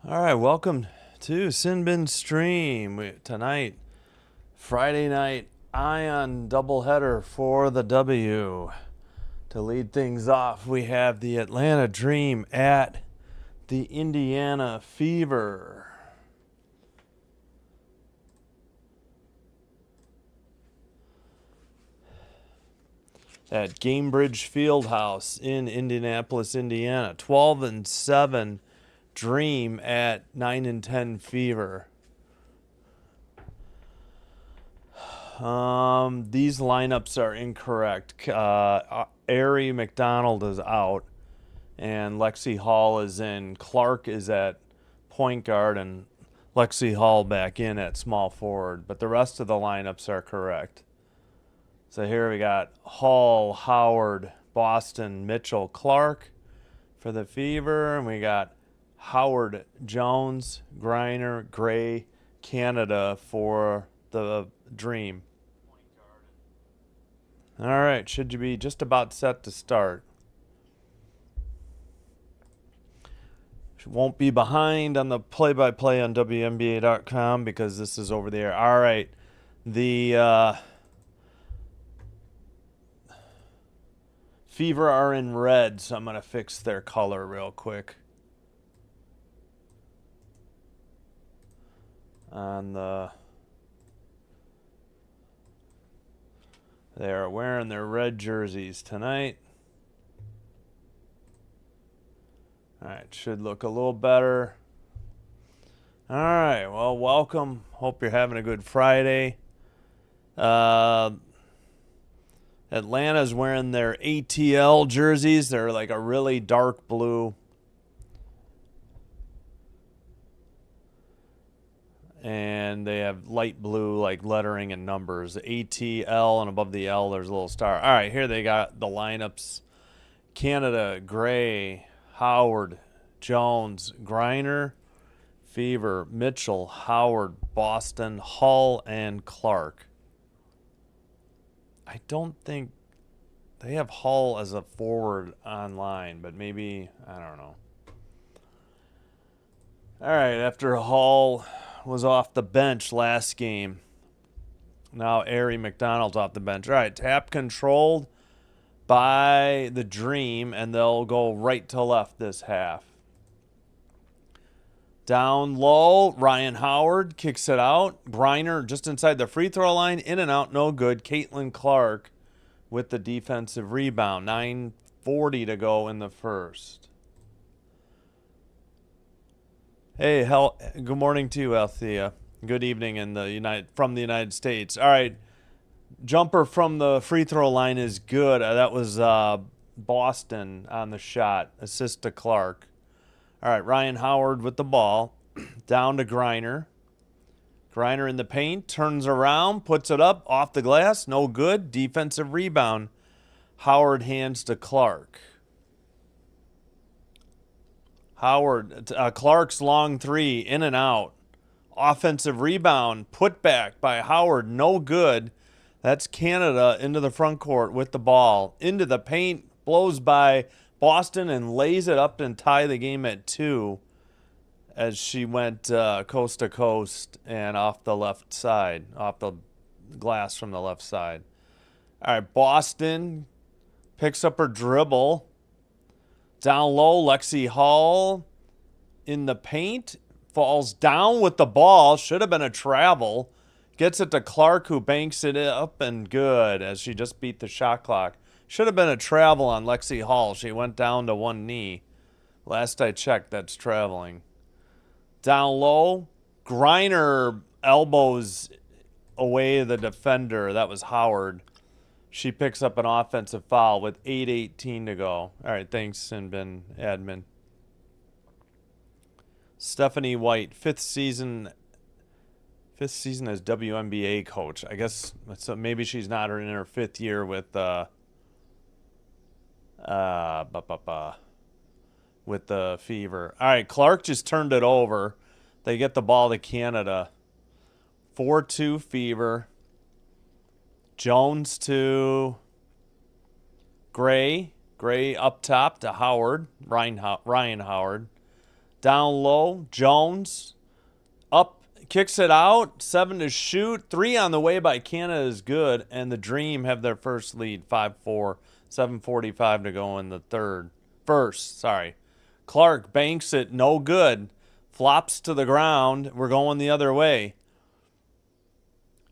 All right, welcome to Sinbin Stream. Tonight, Friday night, Ion doubleheader for the W. To lead things off, we have the Atlanta Dream at the Indiana Fever. At Gamebridge Fieldhouse in Indianapolis, Indiana. 12-7 Dream at 9-10 Fever. These lineups are incorrect. Ari McDonald is out, and Lexi Hall is in. Clark is at point guard, and Lexi Hall back in at small forward. But the rest of the lineups are correct. So here we got Hall, Howard, Boston, Mitchell, Clark for the Fever, and we got Howard, Jones, Griner, Gray, Canada for the Dream. All right, should you be just about set to start? Won't be behind on the play-by-play on WNBA.com because this is over the air. All right, the Fever are in red, so I'm going to fix their color real quick. They are wearing their red jerseys tonight. All right, should look a little better. All right, well, welcome. Hope you're having a good Friday. Atlanta's wearing their ATL jerseys. They're like a really dark blue. And they have light blue like lettering and numbers. ATL, and above the L there's a little star. All right, here they got the lineups. Canada, Gray, Howard, Jones, Griner, Fever, Mitchell, Howard, Boston, Hull, and Clark. I don't think they have Hull as a forward online, but maybe, I don't know. All right, after Hull was off the bench last game, now Ari McDonald's off the bench. All right, tap controlled by the Dream, and they'll go right to left this half. Down low, Ryan Howard kicks it out. Griner just inside the free throw line, in and out, no good. Caitlin Clark with the defensive rebound. 9:40 to go in the first. Hey, good morning to you, Althea. Good evening from the United States. All right, jumper from the free throw line is good. That was Boston on the shot. Assist to Clark. All right, Ryan Howard with the ball. Down to Griner. Griner in the paint, turns around, puts it up, off the glass, no good. Defensive rebound. Howard hands to Clark. Howard, Clark's long three, in and out. Offensive rebound, put back by Howard, no good. That's Canada into the front court with the ball. Into the paint, blows by Boston and lays it up and tie the game at 2 as she went coast to coast and off the left side, off the glass from the left side. All right, Boston picks up her dribble. Down low, Lexi Hall in the paint, falls down with the ball. Should have been a travel. Gets it to Clark, who banks it up, and good as she just beat the shot clock. Should have been a travel on Lexi Hall. She went down to one knee. Last I checked, that's traveling. Down low, Griner elbows away the defender. That was Howard. She picks up an offensive foul with 8:18 to go. All right, thanks, Sinbin admin. Stephanie White, fifth season as WNBA coach. I guess so. Maybe she's not in her fifth year with the Fever. All right, Clark just turned it over. They get the ball to Canada. 4-2 Fever. Jones to Gray. Gray up top to Howard. Ryan Howard. Down low, Jones. Up, kicks it out. 7 to shoot. 3 on the way by Canada is good. And the Dream have their first lead, 5-4. 7:45 to go in the first. Clark banks it, no good. Flops to the ground. We're going the other way.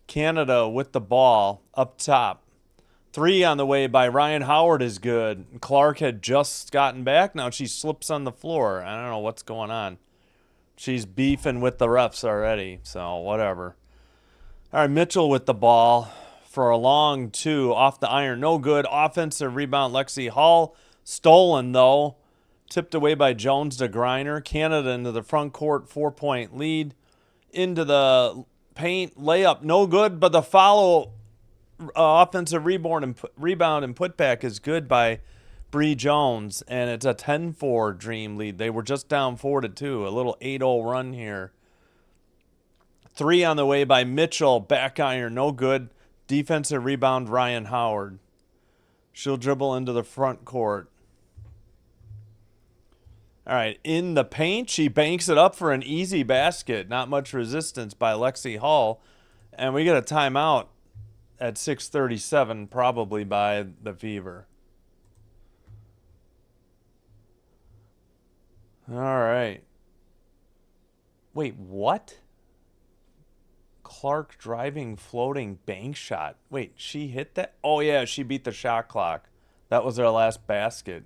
Canada with the ball up top. 3 on the way by Ryan Howard is good. Clark had just gotten back. Now she slips on the floor. I don't know what's going on. She's beefing with the refs already, so whatever. All right, Mitchell with the ball for a long 2 off the iron. No good. Offensive rebound, Lexi Hall. Stolen, though. Tipped away by Jones to Griner. Canada into the front court, 4-point lead. Into the paint, layup, no good, but the follow offensive rebound and putback is good by Bree Jones, and it's a 10-4 Dream lead. They were just down 4-2, a little 8-0 run here. 3 on the way by Mitchell, back iron, no good. Defensive rebound, Ryan Howard. She'll dribble into the front court. All right, in the paint, she banks it up for an easy basket. Not much resistance by Lexi Hall. And we get a timeout at 6:37, probably by the Fever. All right. Wait, what? Clark driving, floating, bank shot. Wait, she hit that? Oh, yeah, she beat the shot clock. That was her last basket.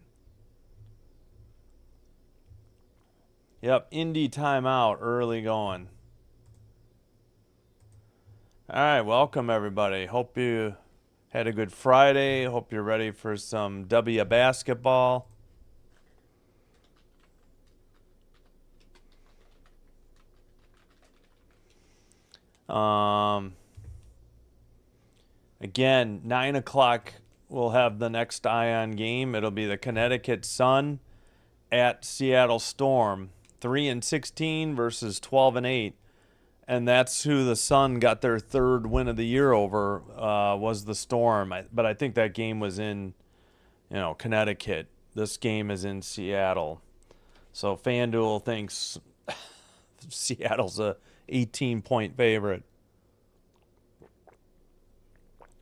Yep, Indy timeout, early going. All right, welcome everybody. Hope you had a good Friday. Hope you're ready for some W basketball. Again, 9 o'clock we'll have the next Ion game. It'll be the Connecticut Sun at Seattle Storm. 3-16 versus 12-8, and that's who the Sun got their 3rd win of the year over. Was the Storm, but I think that game was in, Connecticut. This game is in Seattle, so FanDuel thinks Seattle's a 18-point favorite.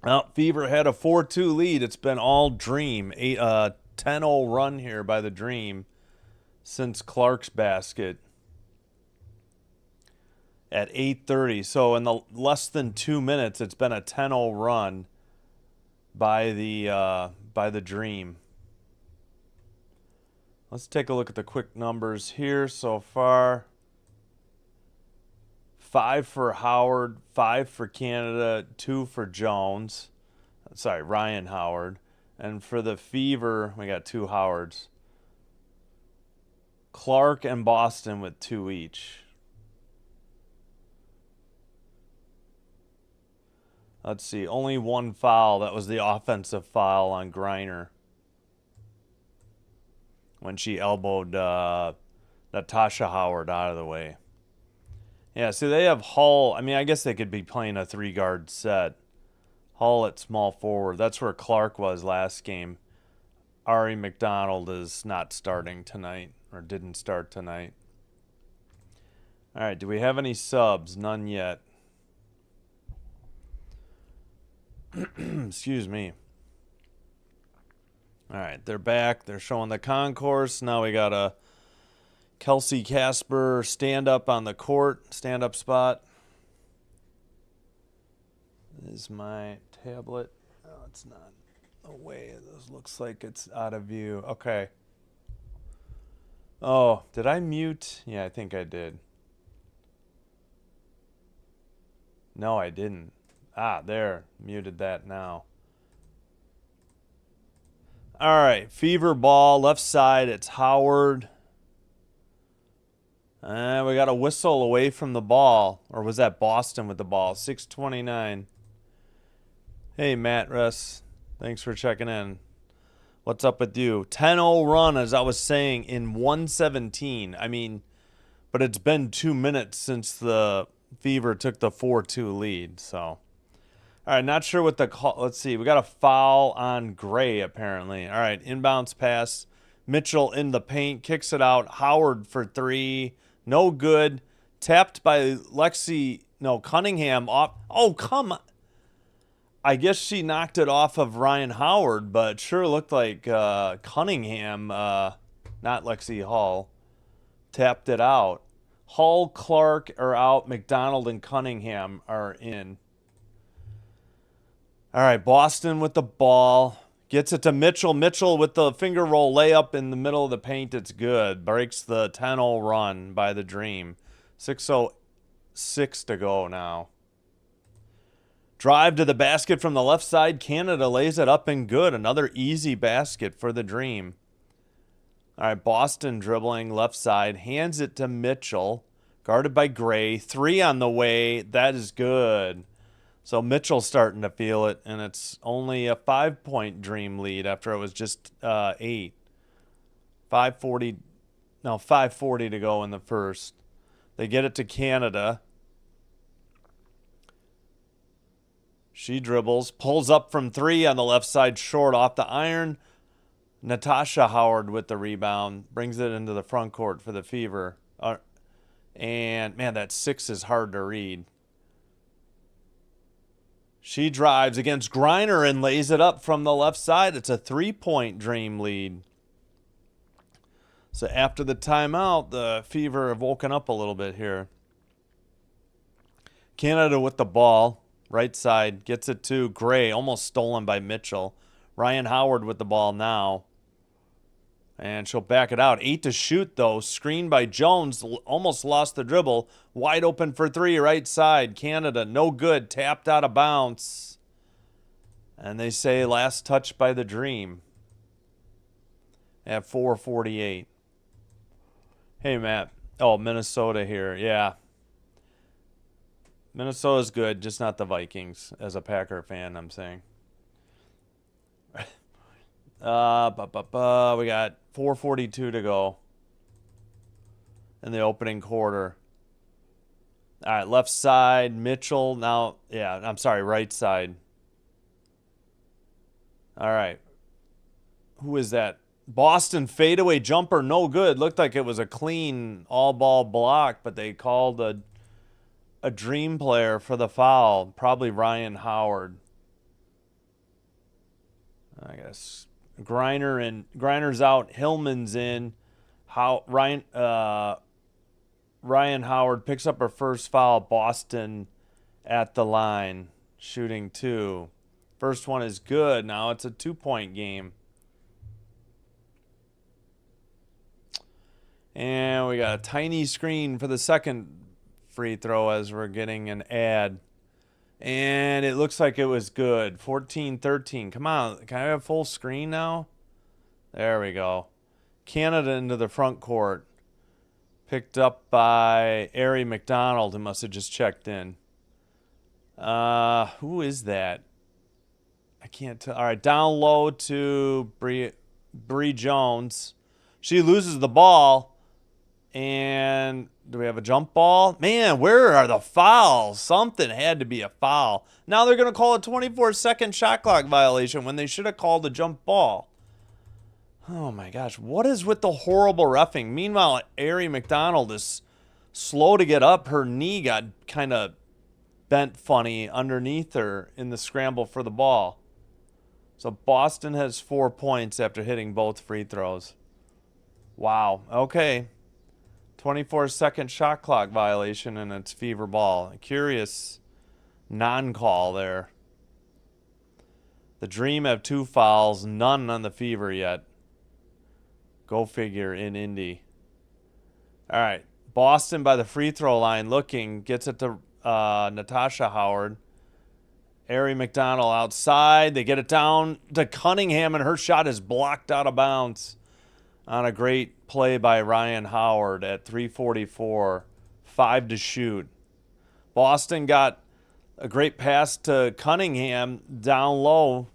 Well, Fever had a 4-2 lead. It's been all Dream. 10-0 run here by the Dream since Clark's basket at 8:30. So in the less than 2 minutes, it's been a 10-0 run by the Dream. Let's take a look at the quick numbers here so far. 5 for Howard, 5 for Canada, 2 for Jones. Sorry, Ryan Howard. And for the Fever, we got 2 Howards. Clark and Boston with 2 each. Let's see, only 1 foul. That was the offensive foul on Griner when she elbowed Natasha Howard out of the way. Yeah, so they have Hull. I mean, I guess they could be playing a 3-guard set. Hull at small forward. That's where Clark was last game. Ari McDonald is not starting tonight, or didn't start tonight. All right, do we have any subs? None yet. Excuse me. All right, they're back. They're showing the concourse. Now we got a Kelsey Casper stand-up on the court, stand-up spot. This is my tablet. Oh, it's not away. This looks like it's out of view. Okay. Oh, did I mute? Yeah, I think I did. No, I didn't. Ah, there. Muted that now. All right, Fever ball, left side. It's Howard. We got a whistle away from the ball. Or was that Boston with the ball? 6:29. Hey, Matt Russ. Thanks for checking in. What's up with you? 10-0 run, as I was saying, in 117. I mean, but it's been 2 minutes since the Fever took the 4-2 lead. So, all right, not sure what the call. Let's see. We got a foul on Gray, apparently. All right, inbounds pass Mitchell in the paint, kicks it out. Howard for three. No good. Tapped by Cunningham off. Oh, come on. I guess she knocked it off of Ryan Howard, but sure looked like Cunningham, not Lexi Hall, tapped it out. Hall, Clark are out. McDonald and Cunningham are in. All right, Boston with the ball. Gets it to Mitchell. Mitchell with the finger roll layup in the middle of the paint. It's good. Breaks the 10-0 run by the Dream. 6:06 to go now. Drive to the basket from the left side. Canada lays it up and good. Another easy basket for the Dream. All right, Boston dribbling left side. Hands it to Mitchell. Guarded by Gray. Three on the way. That is good. So Mitchell's starting to feel it, and it's only a 5-point Dream lead after it was just 8. 5:40 to go in the first. They get it to Canada. She dribbles, pulls up from three on the left side, short off the iron. Natasha Howard with the rebound, brings it into the front court for the Fever. And, man, that 6 is hard to read. She drives against Griner and lays it up from the left side. It's a 3-point Dream lead. So after the timeout, the Fever have woken up a little bit here. Canada with the ball. Right side. Gets it to Gray. Almost stolen by Mitchell. Ryan Howard with the ball now. And she'll back it out. 8 to shoot, though. Screened by Jones. Almost lost the dribble. Wide open for three, right side. Canada, no good. Tapped out of bounds. And they say last touch by the Dream. At 4:48. Hey, Matt. Oh, Minnesota here. Yeah. Minnesota's good, just not the Vikings. As a Packer fan, I'm saying. We got 4:42 to go in the opening quarter. All right, left side, Mitchell. Now, yeah, I'm sorry, right side. All right. Who is that? Boston fadeaway jumper, no good. Looked like it was a clean all-ball block, but they called a Dream player for the foul. Probably Ryan Howard. I guess Griner's out. Hillman's in. Ryan Howard picks up her first foul. Boston at the line, shooting 2. First one is good. Now it's a 2-point game. And we got a tiny screen for the second free throw as we're getting an ad. And it looks like it was good. 14-13. Come on. Can I have full screen now? There we go. Canada into the front court. Picked up by Ari McDonald, who must have just checked in. Who is that? I can't tell. All right, down low to Bree Jones. She loses the ball. And do we have a jump ball? Man, where are the fouls? Something had to be a foul. Now they're going to call a 24-second shot clock violation when they should have called a jump ball. Oh, my gosh. What is with the horrible reffing? Meanwhile, Ari McDonald is slow to get up. Her knee got kind of bent funny underneath her in the scramble for the ball. So Boston has 4 points after hitting both free throws. Wow. Okay. 24-second shot clock violation, and it's Fever ball. A curious non-call there. The Dream have 2 fouls, none on the Fever yet. Go figure in Indy. All right. Boston by the free throw line looking. Gets it to Natasha Howard. Ari McDonald outside. They get it down to Cunningham, and her shot is blocked out of bounds on a great play by Ryan Howard at 3:44. 5 to shoot. Boston got a great pass to Cunningham down low,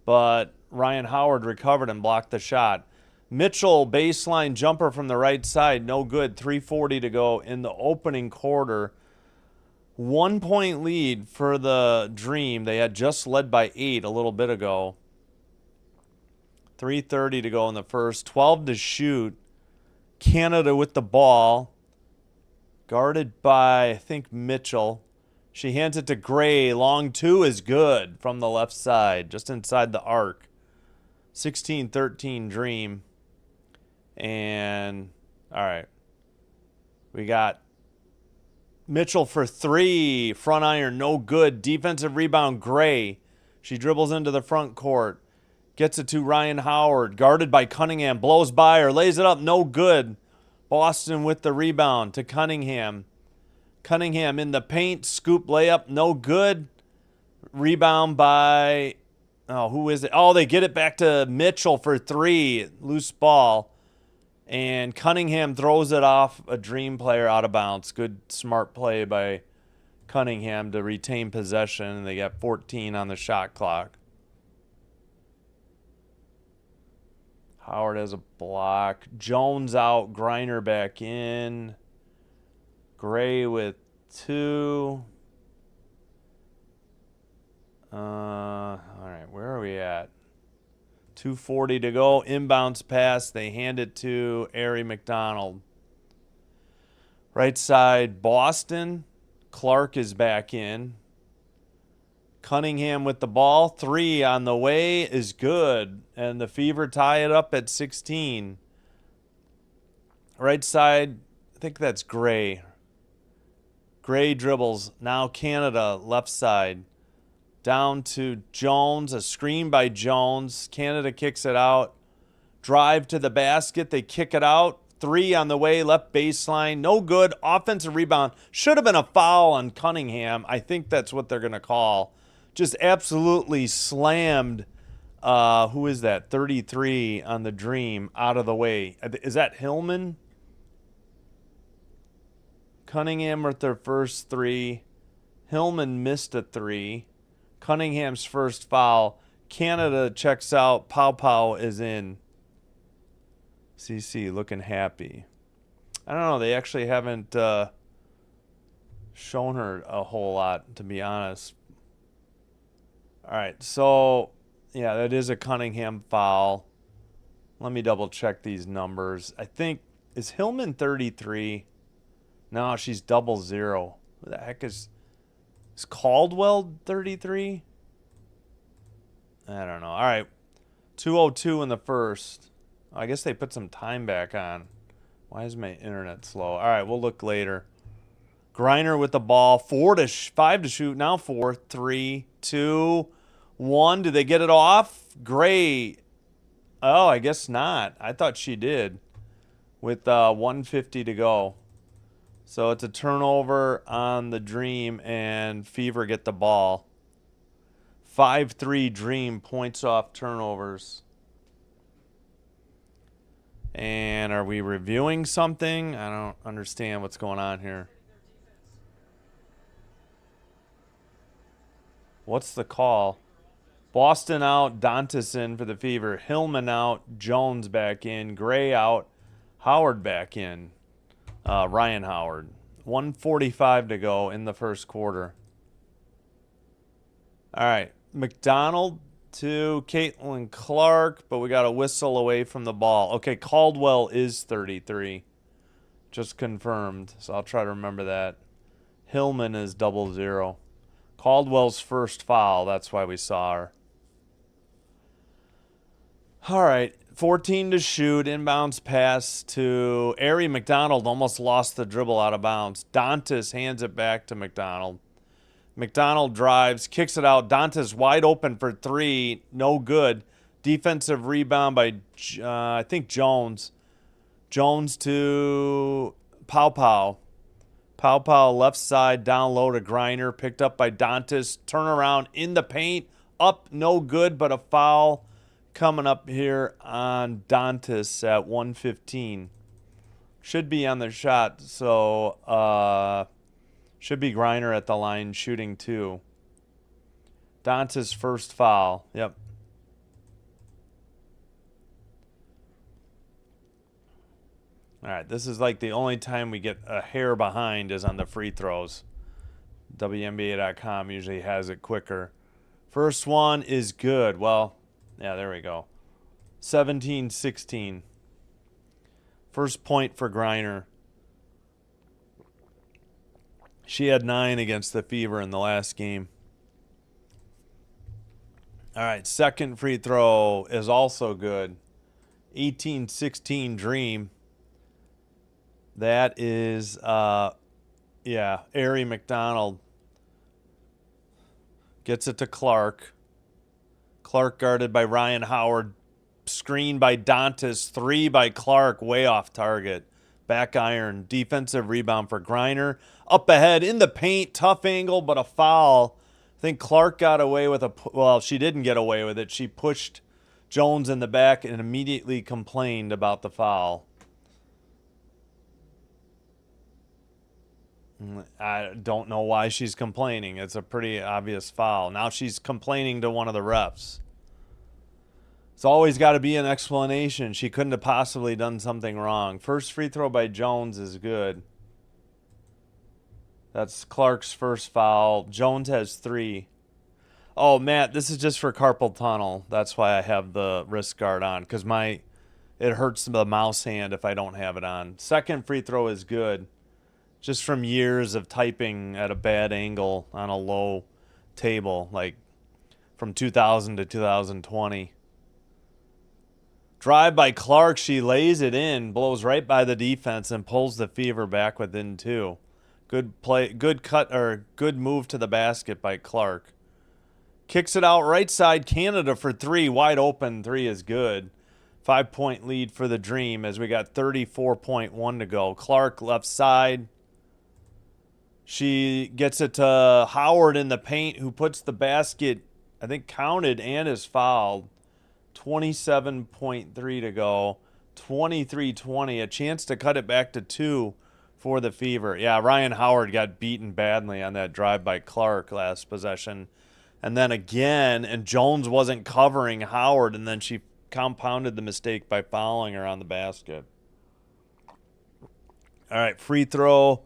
but Ryan Howard recovered and blocked the shot. Mitchell, baseline jumper from the right side, no good. 3:40 to go in the opening quarter. 1-point lead for the Dream. They had just led by 8 a little bit ago. 3:30 to go in the first. 12 to shoot. Canada with the ball. Guarded by, I think, Mitchell. She hands it to Gray. Long two is good from the left side, just inside the arc. 16-13 Dream. And, all right. We got Mitchell for three. Front iron, no good. Defensive rebound, Gray. She dribbles into the front court. Gets it to Ryan Howard. Guarded by Cunningham. Blows by her. Lays it up, no good. Boston with the rebound to Cunningham. Cunningham in the paint. Scoop layup, no good. Rebound by, oh, who is it? Oh, they get it back to Mitchell for three. Loose ball. And Cunningham throws it off a Dream player out of bounds. Good, smart play by Cunningham to retain possession. They got 14 on the shot clock. Howard has a block. Jones out. Griner back in. Gray with two. All right, where are we at? 2:40 to go. Inbounds pass. They hand it to Ari McDonald. Right side, Boston. Clark is back in. Cunningham with the ball. Three on the way is good. And the Fever tie it up at 16. Right side, I think that's Gray. Gray dribbles. Now Canada, left side. Down to Jones. A screen by Jones. Canada kicks it out. Drive to the basket. They kick it out. Three on the way. Left baseline. No good. Offensive rebound. Should have been a foul on Cunningham. I think that's what they're going to call. Just absolutely slammed. Who is that? 33 on the Dream out of the way. Is that Hillman? Cunningham with their first three. Hillman missed a three. Cunningham's first foul. Canada checks out. Pow is in. CC looking happy. I don't know. They actually haven't shown her a whole lot, to be honest. All right. So, yeah, that is a Cunningham foul. Let me double check these numbers. I think, is Hillman 33? No, she's 00. Who the heck is Caldwell 33? I don't know. All right. 2:02 in the first. I guess they put some time back on. Why is my internet slow? All right, we'll look later. Griner with the ball. 5 to shoot. Now 4. 3, 2, 1. Did they get it off? Gray. Oh, I guess not. I thought she did. With 1:50 to go. So it's a turnover on the Dream, and Fever get the ball. 5-3 Dream, points off turnovers. And are we reviewing something? I don't understand what's going on here. What's the call? Boston out, Dantas in for the Fever. Hillman out, Jones back in. Gray out, Howard back in. Ryan Howard. 1:45 to go in the first quarter. All right. McDonald to Caitlin Clark, but we got a whistle away from the ball. Okay, Caldwell is 33. Just confirmed, so I'll try to remember that. Hillman is 00. Caldwell's first foul, that's why we saw her. All right, 14 to shoot. Inbounds pass to Ari McDonald. Almost lost the dribble out of bounds. Dantas hands it back to McDonald. McDonald drives, kicks it out. Dantas wide open for three. No good. Defensive rebound by, I think, Jones. Jones to Pow. Pow left side, down low to Griner. Picked up by Dantas. Turnaround in the paint. Up, no good, but a foul coming up here on Dantas at 1:15. Should be on the shot, so should be Griner at the line shooting two. Dantas' first foul. Yep. All right, this is like the only time we get a hair behind is on the free throws. WNBA.com usually has it quicker. First one is good. Well, yeah, there we go. 17-16. First point for Griner. She had 9 against the Fever in the last game. All right, second free throw is also good. 18-16 Dream. That is, Ari McDonald gets it to Clark. Clark guarded by Ryan Howard. Screen by Dantas. 3 by Clark. Way off target. Back iron. Defensive rebound for Griner. Up ahead in the paint. Tough angle, but a foul. I think Clark got away with well, she didn't get away with it. She pushed Jones in the back and immediately complained about the foul. I don't know why she's complaining. It's a pretty obvious foul. Now she's complaining to one of the refs. It's always got to be an explanation. She couldn't have possibly done something wrong. First free throw by Jones is good. That's Clark's first foul. Jones has 3. Oh, Matt, this is just for carpal tunnel. That's why I have the wrist guard on, because it hurts the mouse hand if I don't have it on. Second free throw is good. Just from years of typing at a bad angle on a low table, like from 2000 to 2020. Drive by Clark. She lays it in, blows right by the defense, and pulls the Fever back within 2. Good play, good cut, or good move to the basket by Clark. Kicks it out right side. Canada for 3. Wide open 3 is good. 5-point lead for the Dream as we got 34.1 to go. Clark left side. She gets it to Howard in the paint, who puts the basket, I think, counted and is fouled. 27.3 to go. 23-20. A chance to cut it back to 2 for the Fever. Yeah, Ryan Howard got beaten badly on that drive by Clark last possession. And then again, and Jones wasn't covering Howard, and then she compounded the mistake by fouling her on the basket. All right, free throw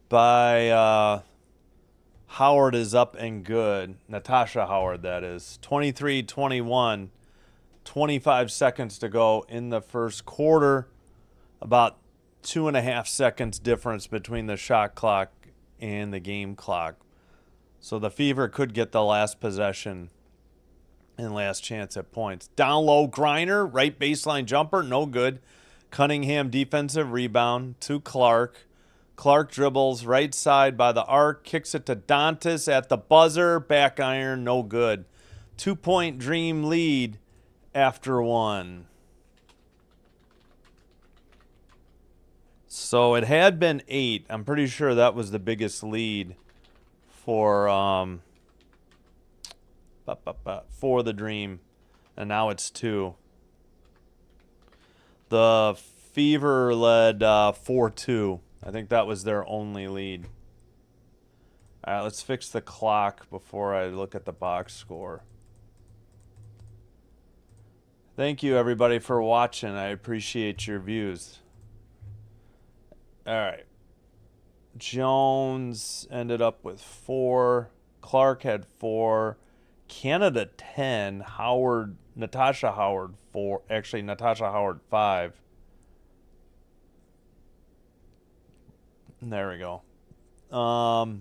by Howard is up and good. Natasha Howard, that is. 23-21. 25 seconds to go in the first quarter. About 2.5 seconds difference between the shot clock and the game clock. So the Fever could get the last possession and last chance at points. Down low, Griner, right baseline jumper, no good. Cunningham defensive rebound to Clark. Clark dribbles right side by the arc, kicks it to Dantas at the buzzer, back iron, no good. 2-point Dream lead after 1. So it had been 8. I'm pretty sure that was the biggest lead for the Dream, and now it's 2. The Fever led 4-2. I think that was their only lead. All right, let's fix the clock before I look at the box score. Thank you, everybody, for watching. I appreciate your views. All right. Jones ended up with 4. Clark had 4. Canada 10. Natasha Howard 4. Actually, Natasha Howard 5. There we go. All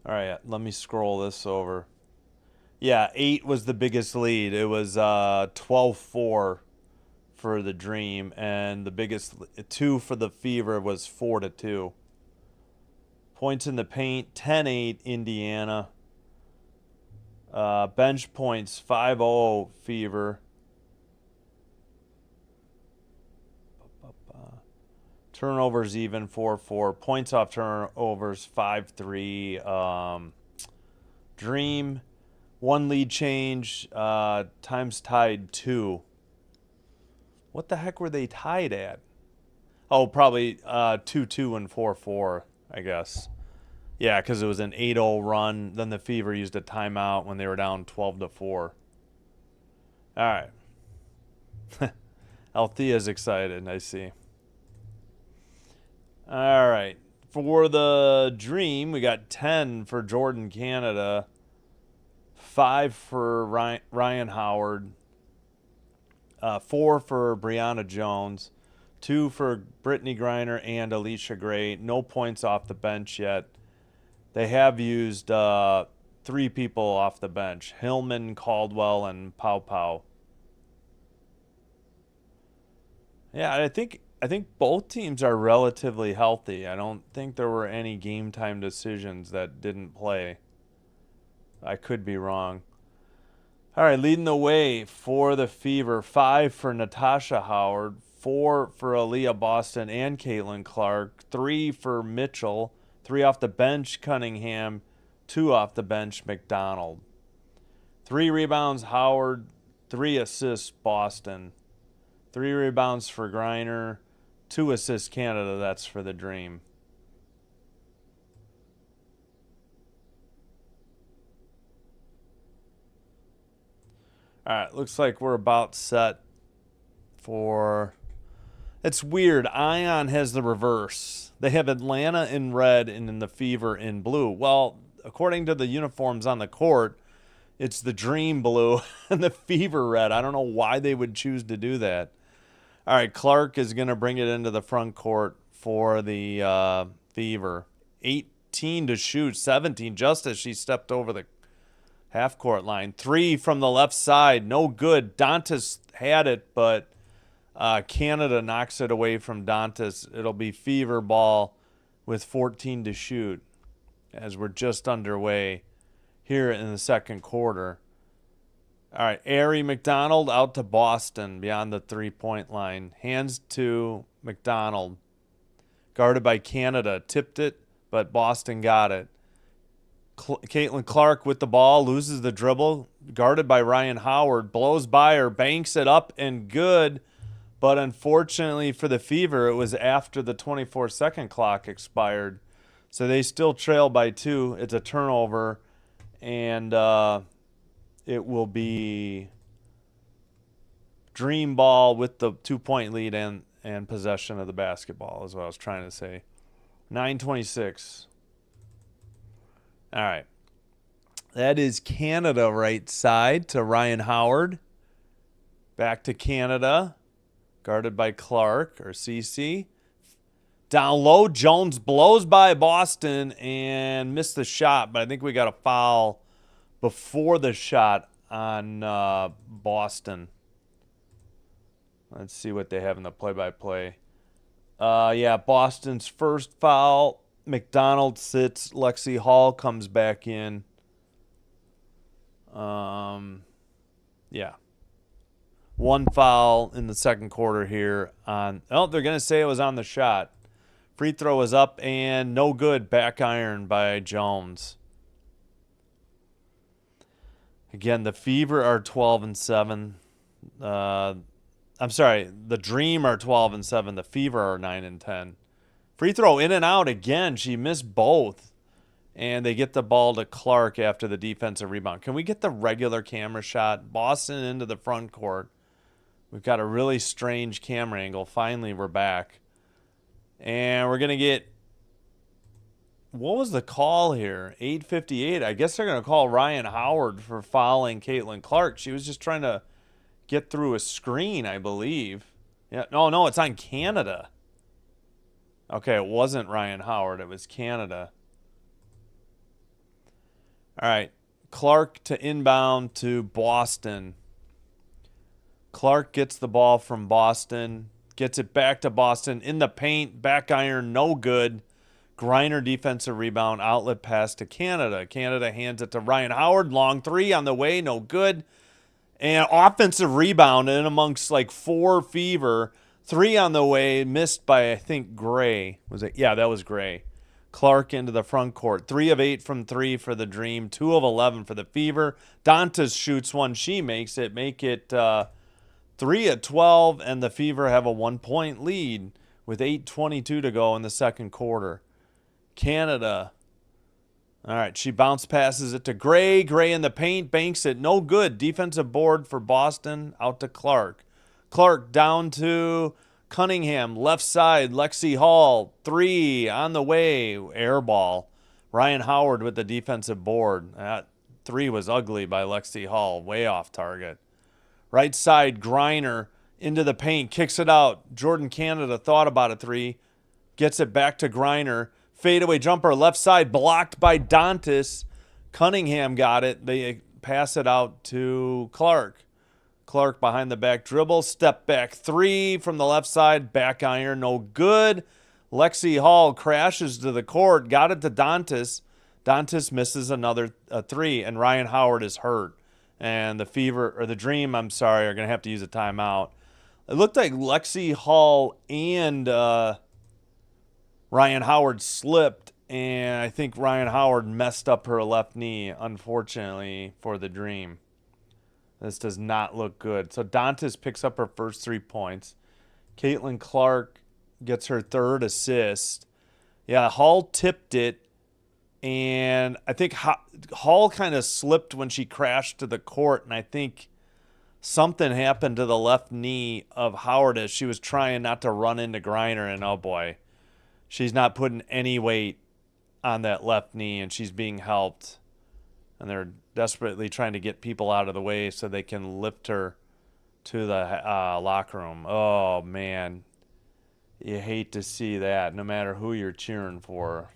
right, let me scroll this over. Yeah, 8 was the biggest lead. It was 12-4 for the Dream, and the biggest 2 for the Fever was 4-2. Points in the paint, 10-8 Indiana. Bench points, 5-0 Fever. Turnovers even, 4-4. Points off turnovers, 5-3. Dream, 1 lead change, times tied 2. What the heck were they tied at? Oh, probably 2-2 and 4-4, I guess. Yeah, because it was an 8-0 run. Then the Fever used a timeout when they were down 12-4. All right. Althea's excited, I see. All right. For the Dream, we got 10 for Jordan Canada. 5 for Ryan Howard, 4 for Brianna Jones, 2 for Brittany Griner and Alicia Gray. No points off the bench yet. They have used 3 people off the bench: Hillman, Caldwell, and Pau Pau. Yeah, I think both teams are relatively healthy. I don't think there were any game time decisions that didn't play. I could be wrong. All right, leading the way for the Fever, 5 for Natasha Howard, 4 for Aaliyah Boston and Caitlin Clark, 3 for Mitchell, 3 off the bench Cunningham, 2 off the bench McDonald. 3 rebounds Howard, 3 assists Boston. 3 rebounds for Griner, 2 assists Canada. That's for the Dream. All right, looks like we're about set for... It's weird. Ion has the reverse. They have Atlanta in red and then the Fever in blue. Well, according to the uniforms on the court, it's the Dream blue and the Fever red. I don't know why they would choose to do that. All right, Clark is going to bring it into the front court for the Fever. 18 to shoot, 17 just as she stepped over the half-court line. 3 from the left side, no good. Dantas had it, but Canada knocks it away from Dantas. It'll be Fever ball with 14 to shoot as we're just underway here in the second quarter. All right, Arie McDonald out to Boston beyond the three-point line. Hands to McDonald. Guarded by Canada. Tipped it, but Boston got it. Caitlin Clark with the ball. Loses the dribble. Guarded by Ryan Howard. Blows by her. Banks it up and good. But unfortunately for the Fever, it was after the 24-second clock expired. So they still trail by 2. It's a turnover. And... it will be Dream ball with the 2-point lead and possession of the basketball is what I was trying to say. 9:26. All right. That is Canada right side to Ryan Howard. Back to Canada. Guarded by Clark or CC. Down low, Jones blows by Boston and missed the shot, but I think we got a foul before the shot on Boston. Let's see what they have in the play-by-play. Yeah, Boston's first foul. McDonald sits. Lexi Hall comes back in. Yeah. 1 foul in the second quarter here on... Oh, they're going to say it was on the shot. Free throw is up and no good. Back iron by Jones. Again, the Fever are 12-7. I'm sorry, the Dream are 12-7. The Fever are 9-10. Free throw in and out again. She missed both. And they get the ball to Clark after the defensive rebound. Can we get the regular camera shot? Boston into the front court. We've got a really strange camera angle. Finally, we're back. And we're going to get... What was the call here? 8:58. I guess they're going to call Ryan Howard for fouling Caitlin Clark. She was just trying to get through a screen, I believe. Yeah, no, it's on Canada. Okay, it wasn't Ryan Howard. It was Canada. All right. Clark to inbound to Boston. Clark gets the ball from Boston. Gets it back to Boston. In the paint. Back iron. No good. Griner defensive rebound, outlet pass to Canada. Canada hands it to Ryan Howard. Long 3 on the way, no good. And offensive rebound in amongst like 4 Fever. 3 on the way, missed by, I think, Gray. Was it? Yeah, that was Gray. Clark into the front court. 3 of 8 from 3 for the Dream. 2 of 11 for the Fever. Dantas shoots one. She makes it. Make it 3 of 12, and the Fever have a 1-point lead with 8:22 to go in the second quarter. Canada. All right, she bounce passes it to Gray. Gray in the paint, banks it. No good. Defensive board for Boston. Out to Clark. Clark down to Cunningham. Left side, Lexi Hall. 3 on the way. Air ball. Ryan Howard with the defensive board. three was ugly by Lexi Hall, way off target. Right side, Griner into the paint, kicks it out. Jordan Canada thought about a three, gets it back to Griner. Fadeaway jumper, left side, blocked by Dantas. Cunningham got it. They pass it out to Clark. Clark behind the back dribble, step back three from the left side, back iron, no good. Lexi Hall crashes to the court, got it to Dantas. Dantas misses another three, and Ryan Howard is hurt. And the Dream, I'm sorry, are going to have to use a timeout. It looked like Lexi Hall and Ryan Howard slipped, and I think Ryan Howard messed up her left knee, unfortunately, for the Dream. This does not look good. So Dantas picks up her first 3 points. Caitlin Clark gets her third assist. Yeah, Hall tipped it, and I think Hall kind of slipped when she crashed to the court, and I think something happened to the left knee of Howard as she was trying not to run into Griner, and oh boy, she's not putting any weight on that left knee, and she's being helped. And they're desperately trying to get people out of the way so they can lift her to the locker room. Oh, man. You hate to see that, no matter who you're cheering for.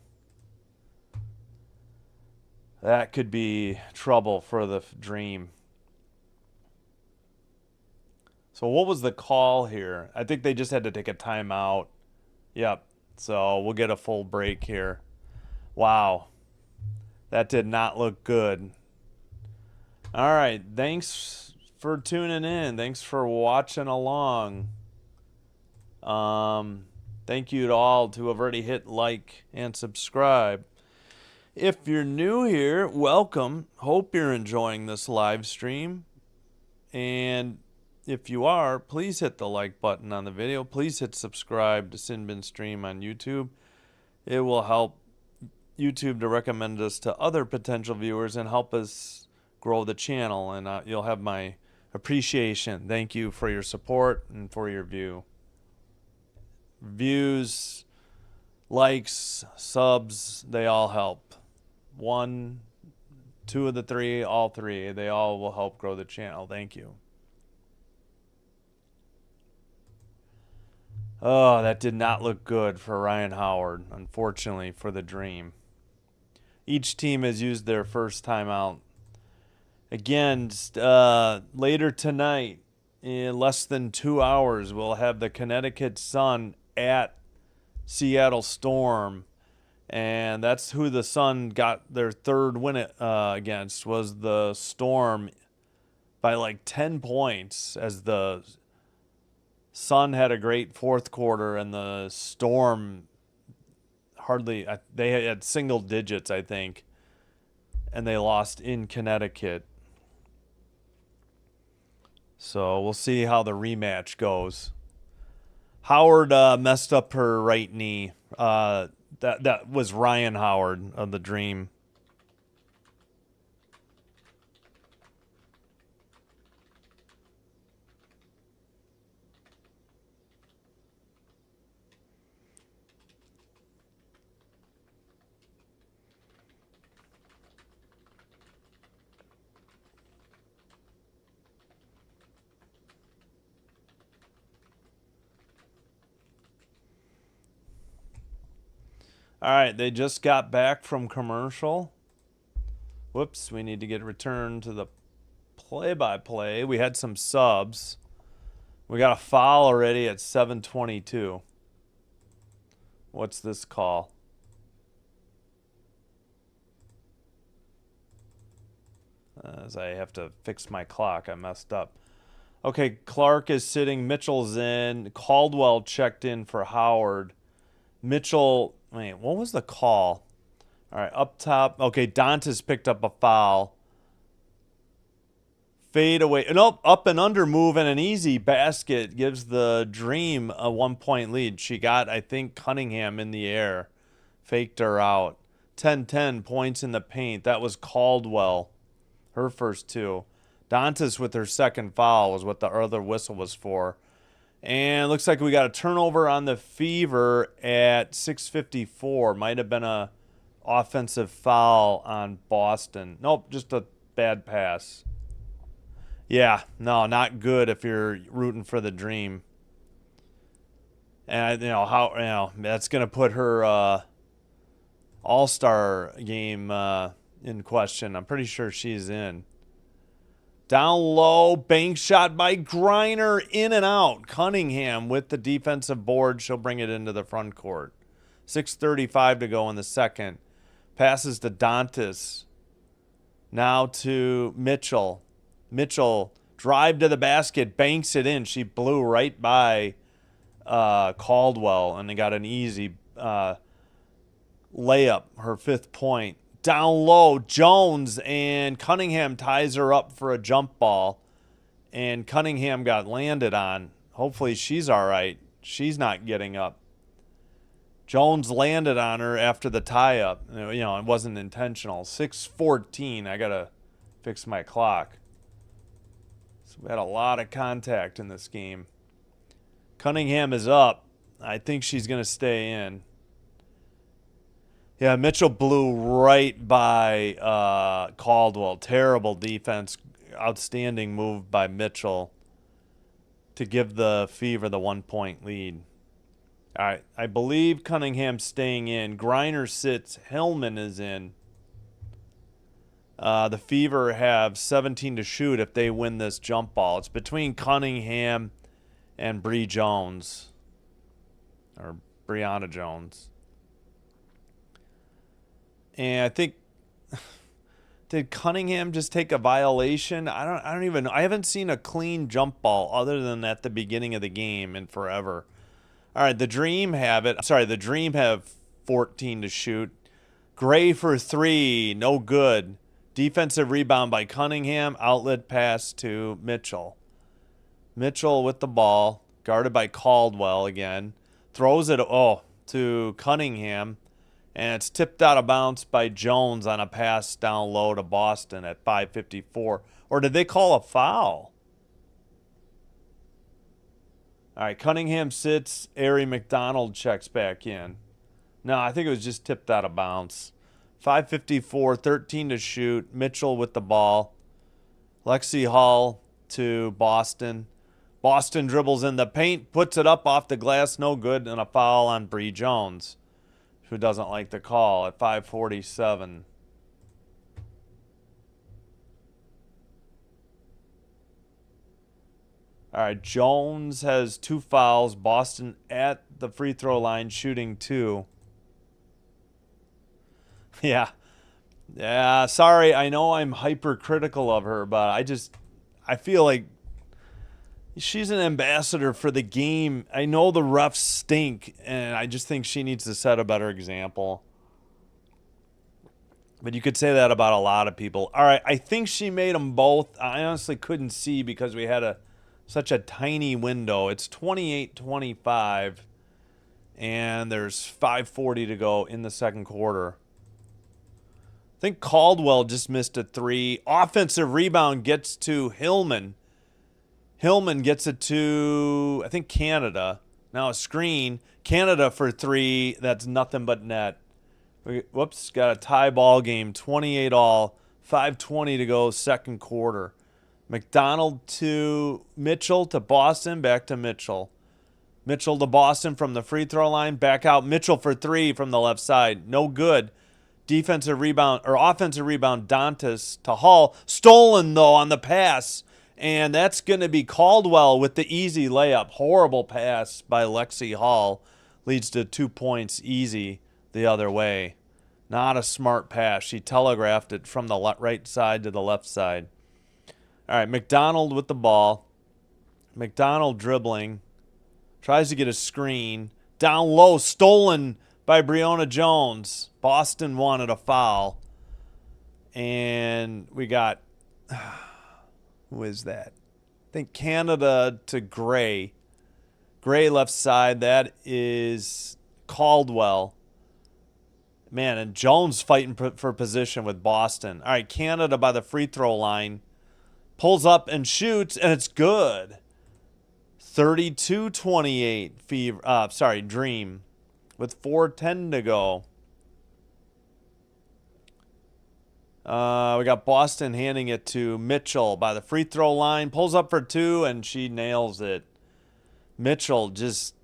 That could be trouble for the Dream. So what was the call here? I think they just had to take a timeout. Yep. So we'll get a full break here. Wow. That did not look good. All right. Thanks for tuning in. Thanks for watching along. Thank you to all who have already hit like and subscribe. If you're new here, welcome. Hope you're enjoying this live stream. And if you are, please hit the like button on the video. Please hit subscribe to Sinbin Stream on YouTube. It will help YouTube to recommend us to other potential viewers and help us grow the channel, and you'll have my appreciation. Thank you for your support and for your views, likes, subs, they all help. 1, 2 of the 3, all 3, they all will help grow the channel. Thank you. Oh, that did not look good for Ryan Howard, unfortunately, for the Dream. Each team has used their first timeout. Again, later tonight, in less than 2 hours, we'll have the Connecticut Sun at Seattle Storm. And that's who the Sun got their third win against, was the Storm by like 10 points, as the Sun had a great fourth quarter and the Storm they had single digits, I think, and they lost in Connecticut. So we'll see how the rematch goes. Howard messed up her right knee. That was Ryan Howard of the Dream. All right, they just got back from commercial. Whoops, we need to get returned to the play-by-play. We had some subs. We got a foul already at 7:22. What's this call? As I have to fix my clock, I messed up. Okay, Clark is sitting. Mitchell's in. Caldwell checked in for Howard. Mitchell, wait, what was the call? All right, up top. Okay, Dantas picked up a foul. Fade away. Nope, up and under move and an easy basket gives the Dream a 1-point lead. She got, I think, Cunningham in the air. Faked her out. 10-10 points in the paint. That was Caldwell. Her first 2. Dantas with her second foul was what the other whistle was for. And it looks like we got a turnover on the Fever at 6:54. Might have been a offensive foul on Boston. Nope, just a bad pass. Yeah, no, not good if you're rooting for the Dream. And that's going to put her All-Star game in question. I'm pretty sure she's in. Down low, bank shot by Griner, in and out. Cunningham with the defensive board. She'll bring it into the front court. 6:35 to go in the second. Passes to Dantas. Now to Mitchell. Mitchell, drive to the basket, banks it in. She blew right by Caldwell, and they got an easy layup, her 5th point. Down low, Jones, and Cunningham ties her up for a jump ball, and Cunningham got landed on. Hopefully she's all right. She's not getting up. Jones landed on her after the tie-up. It wasn't intentional. 6:14. I got to fix my clock. So we had a lot of contact in this game. Cunningham is up. I think she's going to stay in. Yeah, Mitchell blew right by Caldwell. Terrible defense. Outstanding move by Mitchell to give the Fever the 1-point lead. All right, I believe Cunningham's staying in. Griner sits. Hillman is in. The Fever have 17 to shoot if they win this jump ball. It's between Cunningham and Bree Jones. Or Brianna Jones. And I think, did Cunningham just take a violation? I don't even know. I haven't seen a clean jump ball other than at the beginning of the game in forever. All right, the Dream have it. Sorry, the Dream have 14 to shoot. Gray for 3, no good. Defensive rebound by Cunningham. Outlet pass to Mitchell. Mitchell with the ball, guarded by Caldwell again. Throws it to Cunningham. And it's tipped out of bounds by Jones on a pass down low to Boston at 5:54. Or did they call a foul? All right, Cunningham sits. Ari McDonald checks back in. No, I think it was just tipped out of bounds. 5:54, 13 to shoot. Mitchell with the ball. Lexi Hall to Boston. Boston dribbles in the paint, puts it up off the glass, no good, and a foul on Bree Jones, who doesn't like the call at 5:47. All right, Jones has 2 fouls. Boston at the free throw line shooting 2. Yeah, sorry. I know I'm hypercritical of her, but I feel like she's an ambassador for the game. I know the refs stink, and I just think she needs to set a better example. But you could say that about a lot of people. All right, I think she made them both. I honestly couldn't see because we had such a tiny window. It's 28-25, and there's 5:40 to go in the second quarter. I think Caldwell just missed a 3. Offensive rebound gets to Hillman. Hillman gets it to, I think, Canada. Now a screen. Canada for 3. That's nothing but net. Whoops, got a tie ball game. 28 all. 5:20 to go, second quarter. McDonald to Mitchell to Boston. Back to Mitchell. Mitchell to Boston from the free throw line. Back out. Mitchell for 3 from the left side. No good. Offensive rebound, Dantas to Hall. Stolen, though, on the pass. And that's going to be Caldwell with the easy layup. Horrible pass by Lexi Hall. Leads to 2 points easy the other way. Not a smart pass. She telegraphed it from the right side to the left side. All right, McDonald with the ball. McDonald dribbling. Tries to get a screen. Down low, stolen by Brianna Jones. Boston wanted a foul. And we got, who is that? I think Canada to Gray. Gray left side. That is Caldwell. Man, and Jones fighting for position with Boston. All right, Canada by the free throw line. Pulls up and shoots, and it's good. 32-28 Fever. Dream. With 4:10 to go. We got Boston handing it to Mitchell by the free throw line. Pulls up for 2, and she nails it. Mitchell just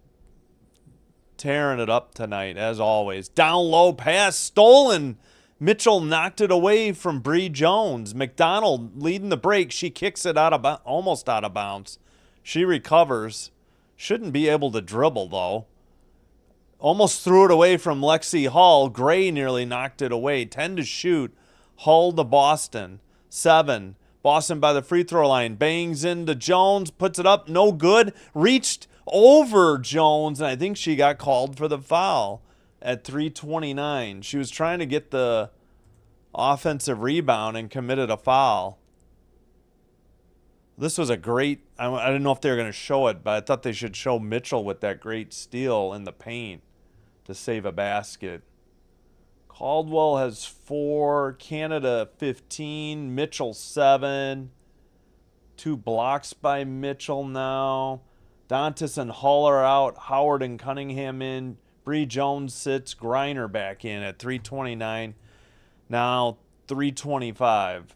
tearing it up tonight, as always. Down low pass, stolen. Mitchell knocked it away from Bree Jones. McDonald leading the break. She kicks it almost out of bounds. She recovers. Shouldn't be able to dribble, though. Almost threw it away from Lexi Hall. Gray nearly knocked it away. 10 to shoot. Hull to Boston. 7. Boston by the free throw line. Bangs into Jones. Puts it up. No good. Reached over Jones, and I think she got called for the foul at 3:29. She was trying to get the offensive rebound and committed a foul. This was a great, I didn't know if they were going to show it, but I thought they should show Mitchell with that great steal in the paint to save a basket. Caldwell has 4, Canada 15, Mitchell 7. 2 blocks by Mitchell now. Dantas and Hull are out. Howard and Cunningham in. Bree Jones sits. Griner back in at 3:29. Now 3:25.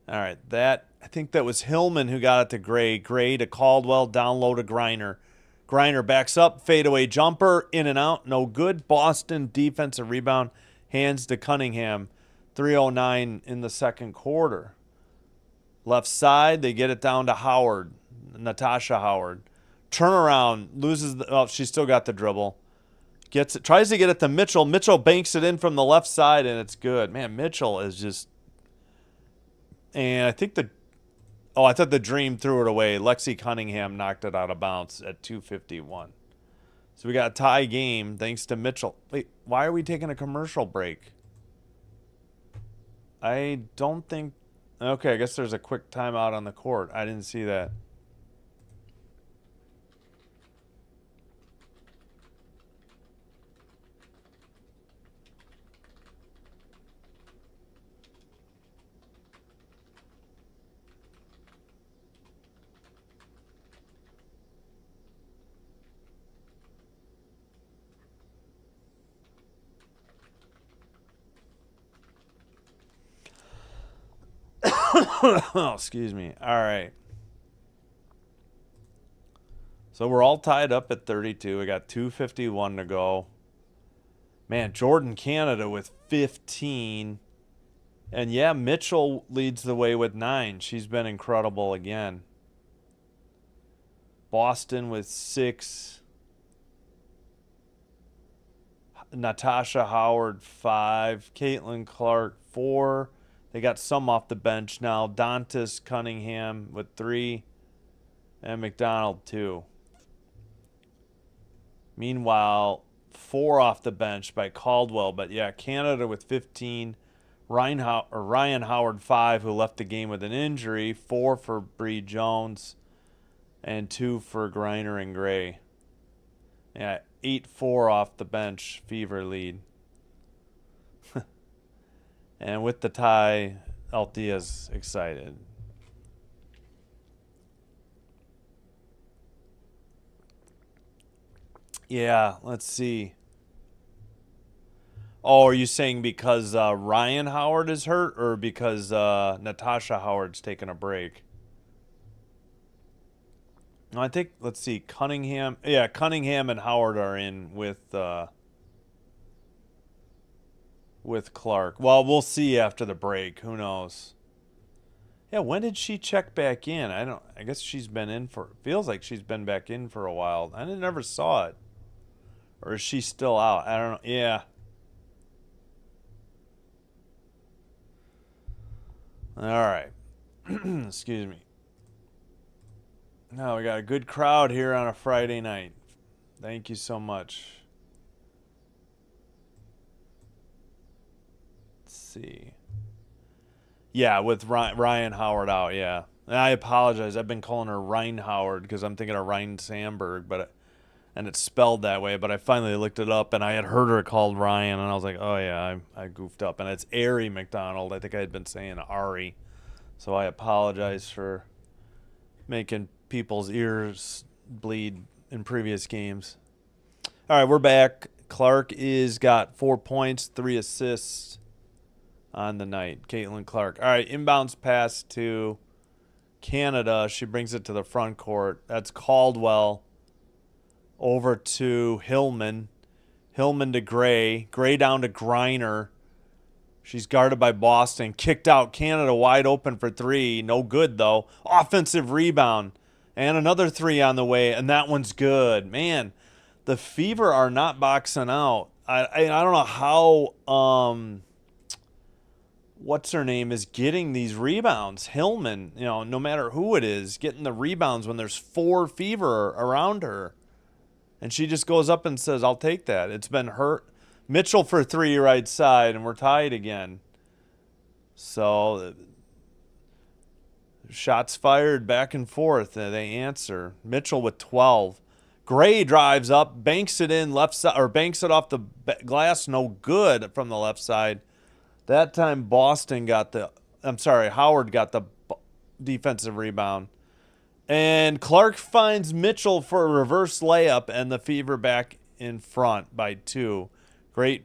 All right, I think that was Hillman who got it to Gray. Gray to Caldwell, down low to Griner. Griner backs up, fadeaway jumper, in and out, no good. Boston defensive rebound, hands to Cunningham. 3:09 in the second quarter. Left side, they get it down to Howard, Natasha Howard. Turnaround, loses she's still got the dribble. Gets it, tries to get it to Mitchell. Mitchell banks it in from the left side, and it's good. Man, Mitchell is just... And I think I thought the Dream threw it away. Lexi Cunningham knocked it out of bounds at 2:51. So we got a tie game thanks to Mitchell. Wait, why are we taking a commercial break? I don't think... Okay, I guess there's a quick timeout on the court. I didn't see that. Oh, excuse me. All right. So we're all tied up at 32. We got 2:51 to go. Man, Jordan Canada with 15. And yeah, Mitchell leads the way with 9. She's been incredible again. Boston with 6. Natasha Howard 5. Caitlin Clark 4. They got some off the bench now. Dantas Cunningham with 3. And McDonald 2. Meanwhile, 4 off the bench by Caldwell. But yeah, Canada with 15. Ryan Howard 5, who left the game with an injury. 4 for Bree Jones. And 2 for Griner and Gray. Yeah, 8-4 off the bench. Fever lead. And with the tie, Althea's excited. Yeah, let's see. Oh, are you saying because Ryan Howard is hurt or because Natasha Howard's taking a break? No, I think, let's see, Cunningham. Yeah, Cunningham and Howard are in with Clark. Well, we'll see after the break. Who knows? Yeah, when did she check back in? I guess she's been in feels like she's been back in for a while. I never saw it. Or is she still out? I don't know. Yeah. All right. Excuse me. Now we got a good crowd here on a Friday night. Thank you so much. Let's see. Yeah, with Ryan Howard out, yeah. And I apologize. I've been calling her Ryan Howard because I'm thinking of Ryan Sandberg, and it's spelled that way. But I finally looked it up, and I had heard her called Ryan, and I was like, oh, yeah, I goofed up. And it's Ari McDonald. I think I had been saying Ari. So I apologize for making people's ears bleed in previous games. All right, we're back. Clark is got 4 points, 3 assists on the night. Caitlin Clark. All right, inbounds pass to Canada. She brings it to the front court. That's Caldwell over to Hillman. Hillman to Gray. Gray down to Griner. She's guarded by Boston. Kicked out. Canada wide open for 3. No good, though. Offensive rebound. And another 3 on the way, and that one's good. Man, the Fever are not boxing out. I don't know how what's her name is getting these rebounds. Hillman, no matter who it is, getting the rebounds when there's 4 Fever around her. And she just goes up and says, I'll take that. It's been hurt. Mitchell for 3 right side, and we're tied again. So, shots fired back and forth. They answer. Mitchell with 12. Gray drives up, banks it in left side, or banks it off the glass. No good from the left side. That time Howard got the defensive rebound. And Clark finds Mitchell for a reverse layup, and the Fever back in front by 2. Great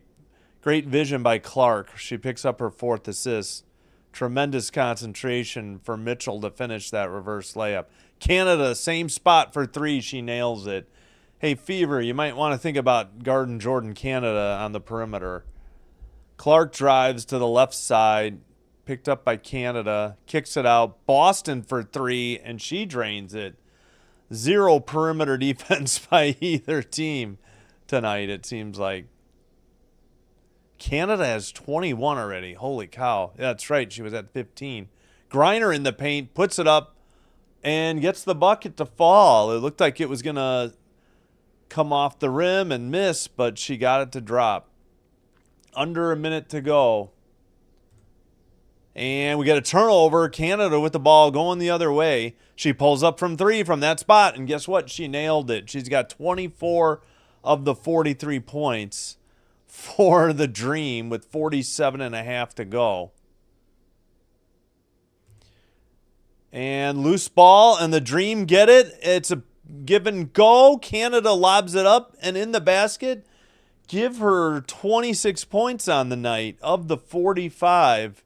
vision by Clark. She picks up her 4th assist. Tremendous concentration for Mitchell to finish that reverse layup. Canada, same spot for 3. She nails it. Hey, Fever, you might want to think about guarding Jordan Canada on the perimeter. Clark drives to the left side. Picked up by Canada. Kicks it out. Boston for 3, and she drains it. 0 perimeter defense by either team tonight, it seems like. Canada has 21 already. Holy cow. That's right. She was at 15. Griner in the paint, puts it up, and gets the bucket to fall. It looked like it was going to come off the rim and miss, but she got it to drop. Under a minute to go. And we get a turnover. Canada with the ball going the other way. She pulls up from 3 from that spot, and guess what? She nailed it. She's got 24 of the 43 points for the Dream with 47.5 to go. And loose ball, and the Dream get it. It's a give and go. Canada lobs it up and in the basket. Give her 26 points on the night of the 45.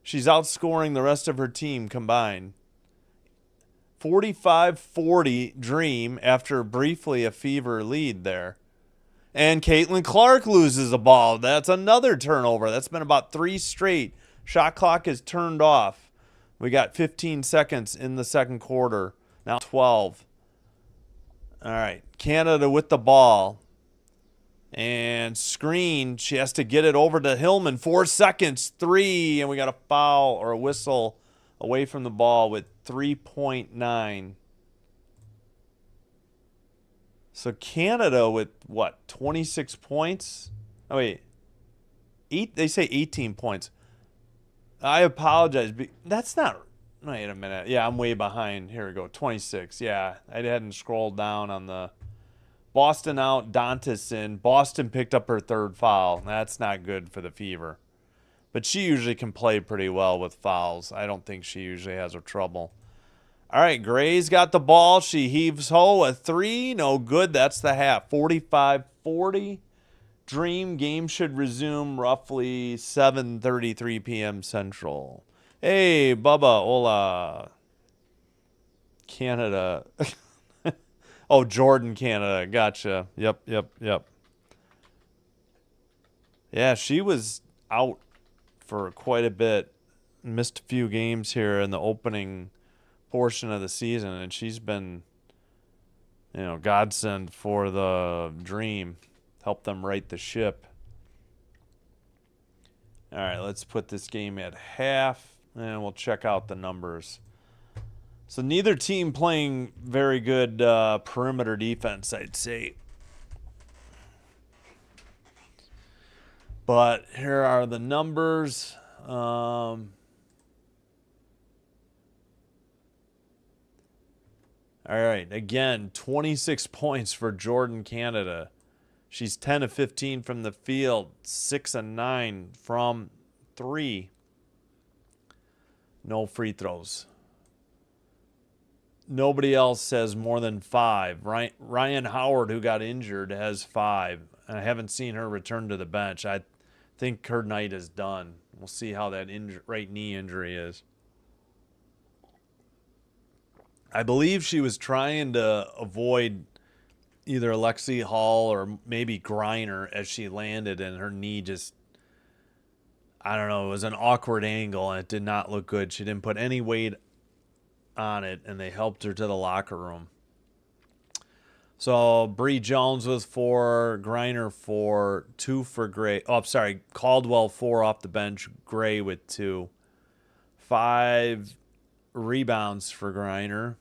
She's outscoring the rest of her team combined. 45-40 Dream after briefly a Fever lead there. And Caitlin Clark loses a ball. That's another turnover. That's been about 3 straight. Shot clock is turned off. We got 15 seconds in the second quarter. Now 12. All right. Canada with the ball. And screen. She has to get it over to Hillman. 4 seconds. 3. And we got a foul or a whistle away from the ball with 3.9. So Canada with, 26 points? Oh, wait. They say 18 points. I apologize. That's not... Wait a minute. Yeah, I'm way behind. Here we go. 26. Yeah, I hadn't scrolled down on the... Boston out, Dantas in. Boston picked up her 3rd foul. That's not good for the Fever. But she usually can play pretty well with fouls. I don't think she usually has her trouble. All right, Gray's got the ball. She heaves ho, a 3. No good. That's the half. 45-40. Dream game should resume roughly 7:33 p.m. Central. Hey, Bubba, hola. Canada. Oh, Jordan, Canada. Gotcha. Yep. Yeah, she was out for quite a bit. Missed a few games here in the opening portion of the season, and she's been, godsend for the Dream. Help them right the ship. All right, let's put this game at half, and we'll check out the numbers. So neither team playing very good perimeter defense, I'd say. But here are the numbers. All right, again, 26 points for Jordan Canada. She's 10 of 15 from the field, 6 of 9 from 3. No free throws. Nobody else has more than 5. Ryan Howard, who got injured, has 5. I haven't seen her return to the bench. I think her night is done. We'll see how that right knee injury is. I believe she was trying to avoid either Alexi Hall or maybe Griner as she landed, and her knee just, I don't know, it was an awkward angle, and it did not look good. She didn't put any weight on it, and they helped her to the locker room. So Bree Jones was 4, Griner 4, 2 for Gray. Oh, sorry, Caldwell 4 off the bench, Gray with 2. 5 rebounds for Griner.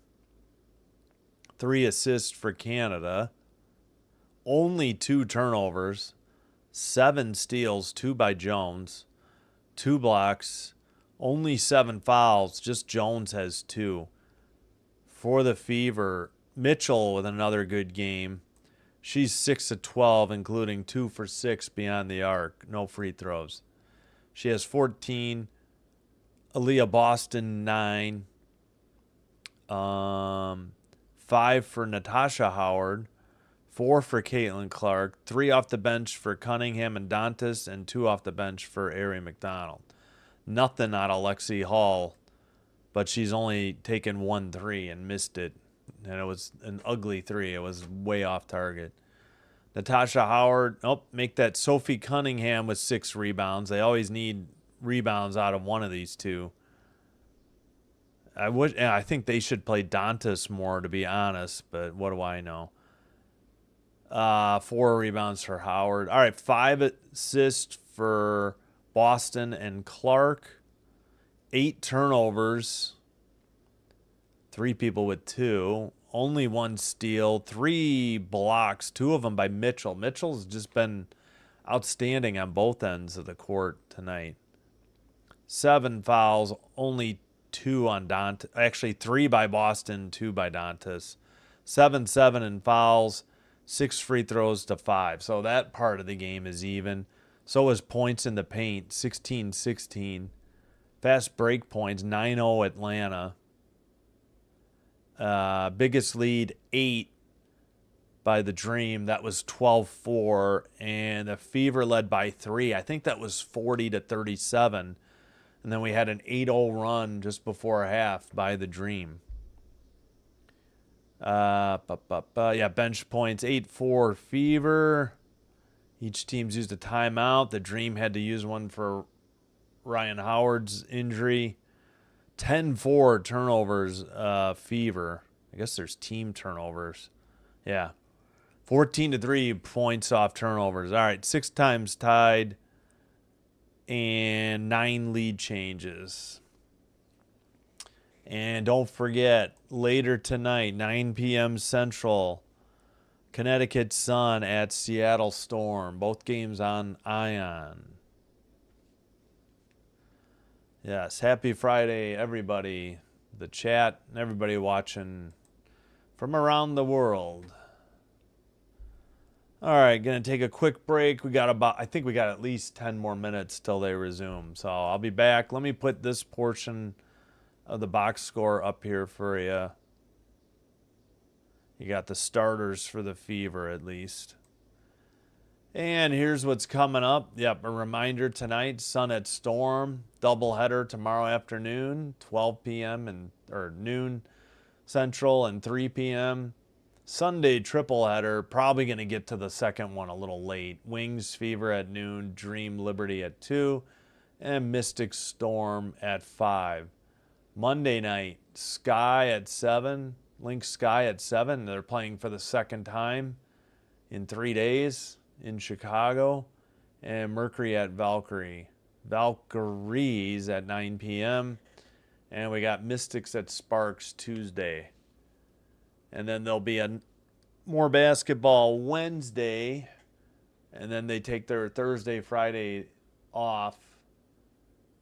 3 assists for Canada. Only 2 turnovers. 7 steals, 2 by Jones. 2 blocks. Only 7 fouls. Just Jones has 2. For the Fever, Mitchell with another good game. She's 6 of 12, including 2 for 6 beyond the arc. No free throws. She has 14. Aaliyah Boston, 9. 5 for Natasha Howard. 4 for Caitlin Clark. 3 off the bench for Cunningham and Dantas, and 2 off the bench for Ari McDonald. Nothing out of Lexi Hall, but she's only taken 1 3 and missed it. And it was an ugly 3. It was way off target. Natasha Howard, make that Sophie Cunningham with 6 rebounds. They always need rebounds out of one of these two. I think they should play Dantas more, to be honest, but what do I know? 4 rebounds for Howard. All right, 5 assists for Boston and Clark. 8 turnovers. 3 people with 2. Only 1 steal. 3 blocks. 2 of them by Mitchell. Mitchell's just been outstanding on both ends of the court tonight. 7 fouls. Only 2 on Dantas. Actually, 3 by Boston, 2 by Dantas. 7-7 in fouls. 6 free throws to 5. So that part of the game is even. So is points in the paint. 16-16. Fast break points. 9-0 Atlanta. Biggest lead, 8 by the Dream. That was 12-4. And the Fever led by 3. I think that was 40-37. And then we had an 8-0 run just before half by the Dream. Bench points, 8-4 Fever. Each team's used a timeout. The Dream had to use one for Ryan Howard's injury. 10-4 turnovers, Fever. I guess there's team turnovers. Yeah. 14-3 points off turnovers. All right, 6 times tied and 9 lead changes. And don't forget, later tonight, 9 p.m. Central, Connecticut Sun at Seattle Storm. Both games on Ion. Yes, happy Friday, everybody. The chat and everybody watching from around the world. All right, going to take a quick break. I think we got at least 10 more minutes till they resume. So I'll be back. Let me put this portion of the box score up here for you. You got the starters for the Fever at least. And here's what's coming up. Yep, a reminder tonight, Sun at Storm, doubleheader tomorrow afternoon, 12 p.m. or noon Central and 3 p.m. Sunday tripleheader, probably going to get to the second one a little late. Wings Fever at noon, Dream Liberty at 2, and Mystic Storm at 5. Monday night, Sky at 7, Lynx Sky at 7. They're playing for the second time in 3 days in Chicago. And Mercury at Valkyrie. Valkyries at 9 p.m. And we got Mystics at Sparks Tuesday. And then there'll be more basketball Wednesday. And then they take their Thursday, Friday off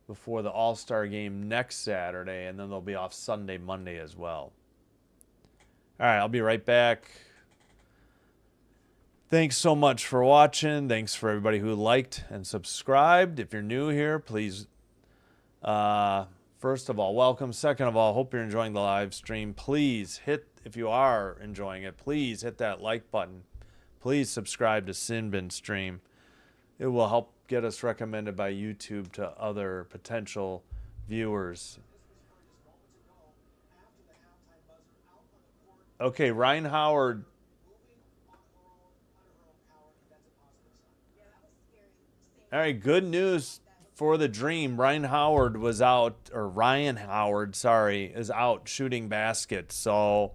before the All-Star game next Saturday. And then they'll be off Sunday, Monday as well. All right, I'll be right back. Thanks so much for watching. Thanks for everybody who liked and subscribed. If you're new here, please, for First of all, welcome. Second of all, hope you're enjoying the live stream. Please hit, if you are enjoying it, please hit that like button. Please subscribe to Sinbin Stream. It will help get us recommended by YouTube to other potential viewers. Okay, Ryan Howard. All right, good news for the Dream. Ryan Howard was out, or Ryan Howard, sorry, is out shooting baskets. So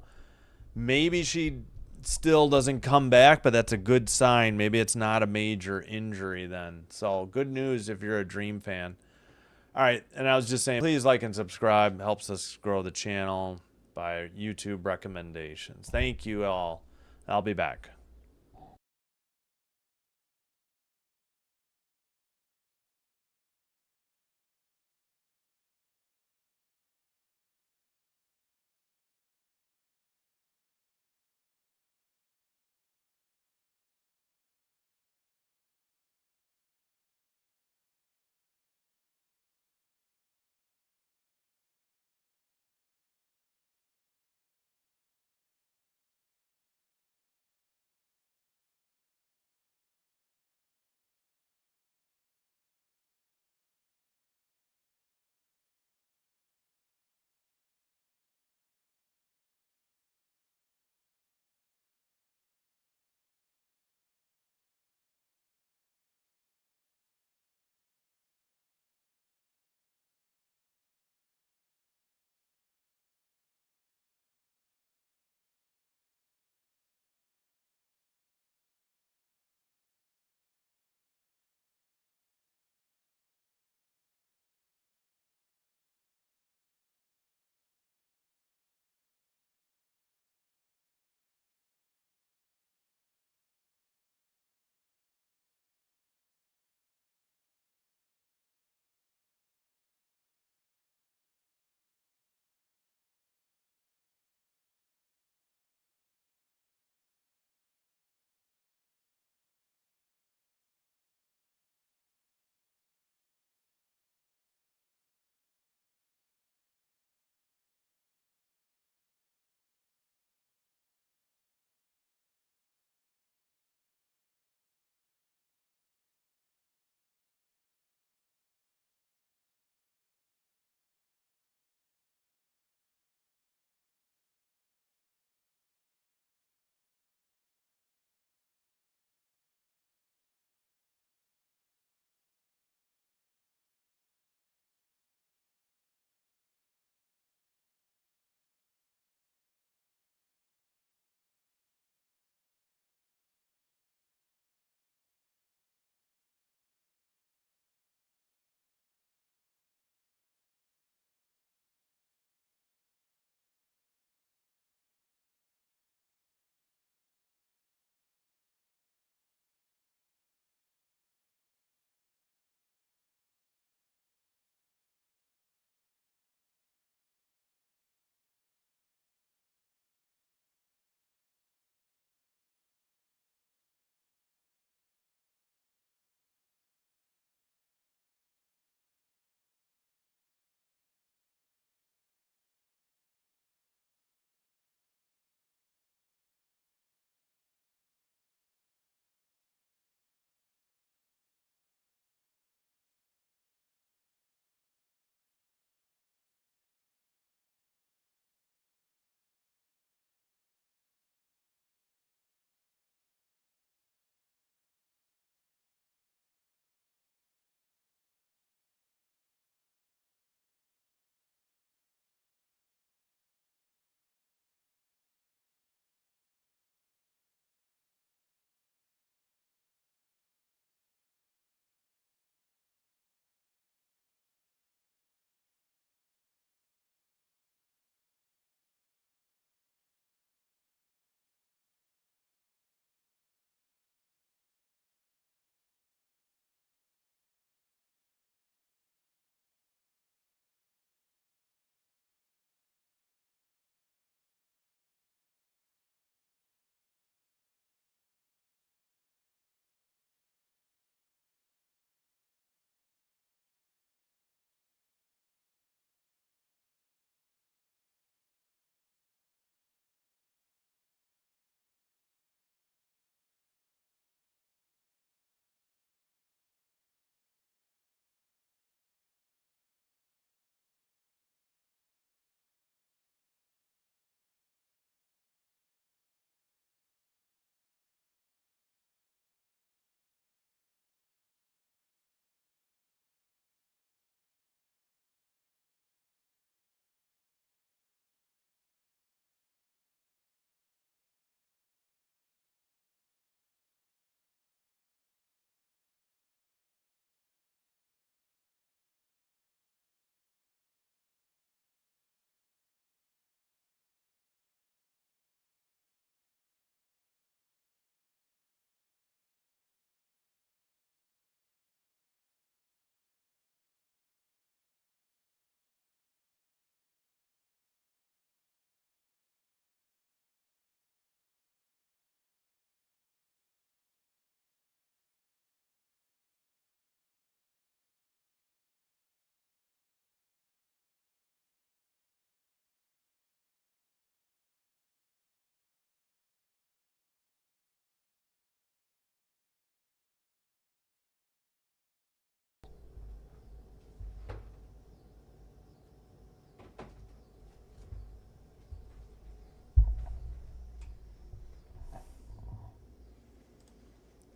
maybe she still doesn't come back, but that's a good sign. Maybe it's not a major injury then. So good news if you're a Dream fan. All right, and I was just saying, please like and subscribe. Helps us grow the channel by YouTube recommendations. Thank you all. I'll be back.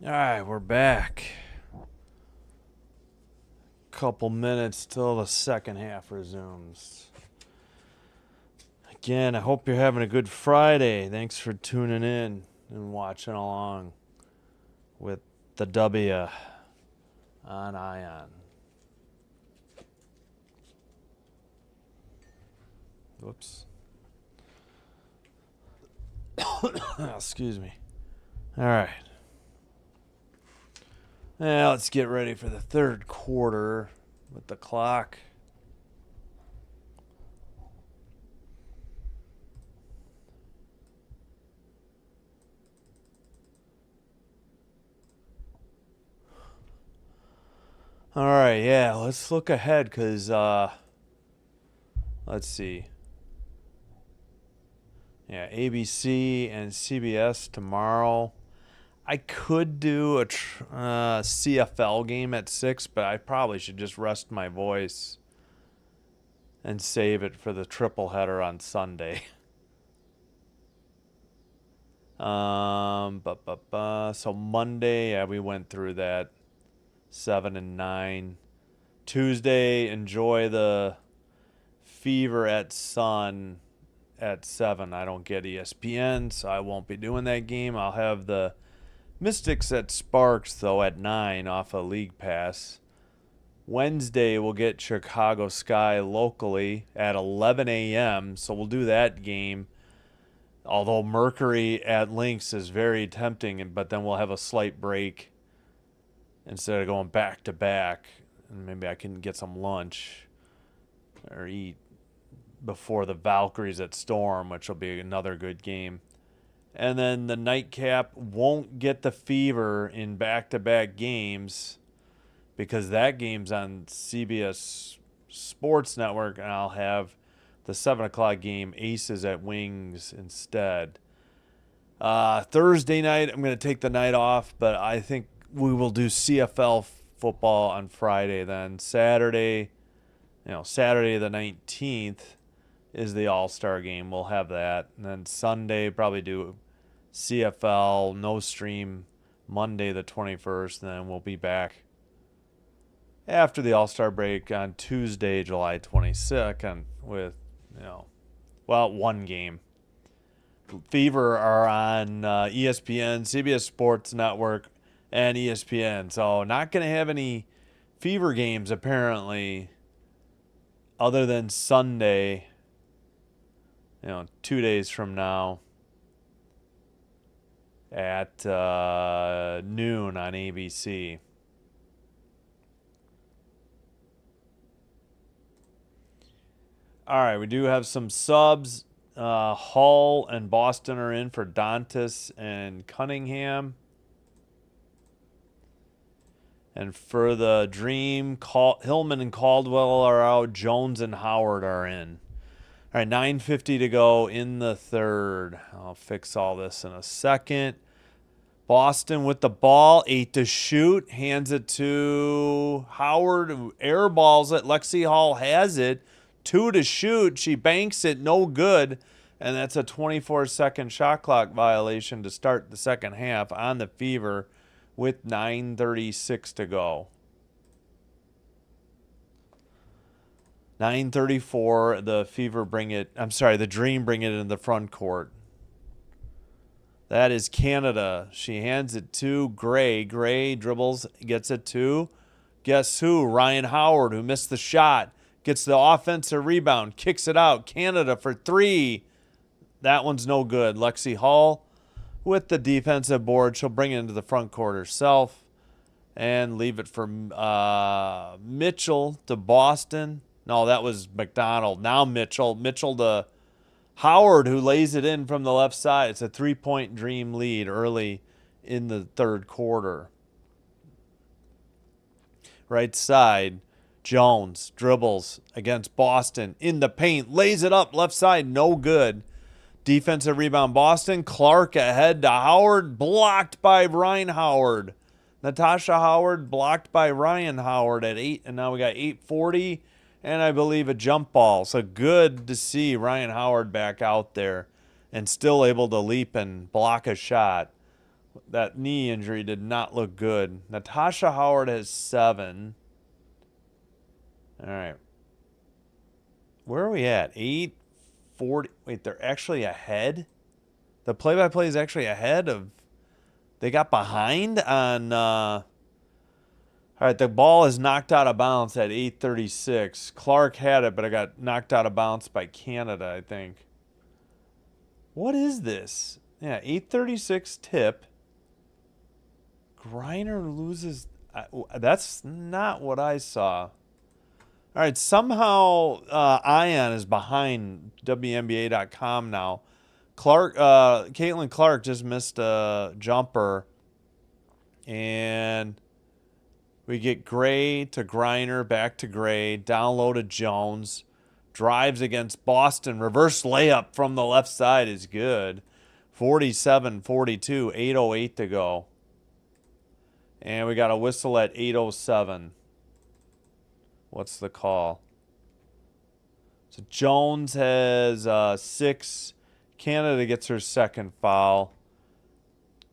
All right, we're back. Couple minutes till the second half resumes. Again, I hope you're having a good Friday. Thanks for tuning in and watching along with the W on Ion. Whoops. Excuse me. All right. Now let's get ready for the third quarter with the clock. All right, yeah, let's look ahead because, let's see. Yeah, ABC and CBS tomorrow. I could do a CFL game at 6, but I probably should just rest my voice and save it for the triple header on Sunday. So Monday, yeah, we went through that 7 and 9. Tuesday, enjoy the Fever at Sun at 7. I don't get ESPN, so I won't be doing that game. I'll have the Mystics at Sparks, though, at 9 off a League Pass. Wednesday, we'll get Chicago Sky locally at 11 a.m., so we'll do that game. Although Mercury at Lynx is very tempting, but then we'll have a slight break instead of going back to back. And maybe I can get some lunch or eat before the Valkyries at Storm, which will be another good game. And then the nightcap won't get the Fever in back-to-back games because that game's on CBS Sports Network, and I'll have the 7 o'clock game, Aces at Wings, instead. Thursday night, I'm going to take the night off, but I think we will do CFL football on Friday then. Saturday the 19th is the All-Star game. We'll have that. And then Sunday, probably do CFL, no stream, Monday the 21st, and then we'll be back after the All-Star break on Tuesday, July 22nd with, one game. Fever are on ESPN, CBS Sports Network, and ESPN. So not going to have any Fever games, apparently, other than Sunday, 2 days from now at noon on ABC. All right, we do have some subs. Hull and Boston are in for Dantas and Cunningham. And for the Dream, Hillman and Caldwell are out. Jones and Howard are in. All right, 9:50 to go in the third. I'll fix all this in a second. Boston with the ball, 8 to shoot. Hands it to Howard, who airballs it. Lexi Hall has it. 2 to shoot. She banks it, no good. And that's a 24-second shot clock violation to start the second half on the Fever with 9:36 to go. 9:34, the Dream bring it in the front court. That is Canada. She hands it to Gray. Gray dribbles, gets it to, guess who? Ryan Howard, who missed the shot. Gets the offensive rebound, kicks it out. Canada for 3. That one's no good. Lexi Hall with the defensive board. She'll bring it into the front court herself and leave it for Mitchell to Boston. No, that was McDonald. Now Mitchell. Mitchell to Howard, who lays it in from the left side. It's a 3-point Dream lead early in the third quarter. Right side. Jones dribbles against Boston in the paint, lays it up left side, no good. Defensive rebound Boston. Clark ahead to Howard, blocked by Ryan Howard. Natasha Howard blocked by Ryan Howard at 8, and now we got 8:40, and I believe a jump ball. So good to see Ryan Howard back out there and still able to leap and block a shot. That knee injury did not look good. Natasha Howard has 7. All right. Where are we at? 8:40. Wait, they're actually ahead? The play-by-play is actually ahead of... They got behind on... All right, the ball is knocked out of bounds at 8:36. Clark had it, but it got knocked out of bounds by Canada, I think. What is this? Yeah, 8:36 tip. Griner loses... That's not what I saw. All right, somehow Ion is behind WNBA.com now. Caitlin Clark just missed a jumper. And we get Gray to Griner, back to Gray, down low to Jones. Drives against Boston. Reverse layup from the left side is good. 47-42, 8:08 to go. And we got a whistle at 8:07. What's the call? So Jones has 6. Canada gets her second foul.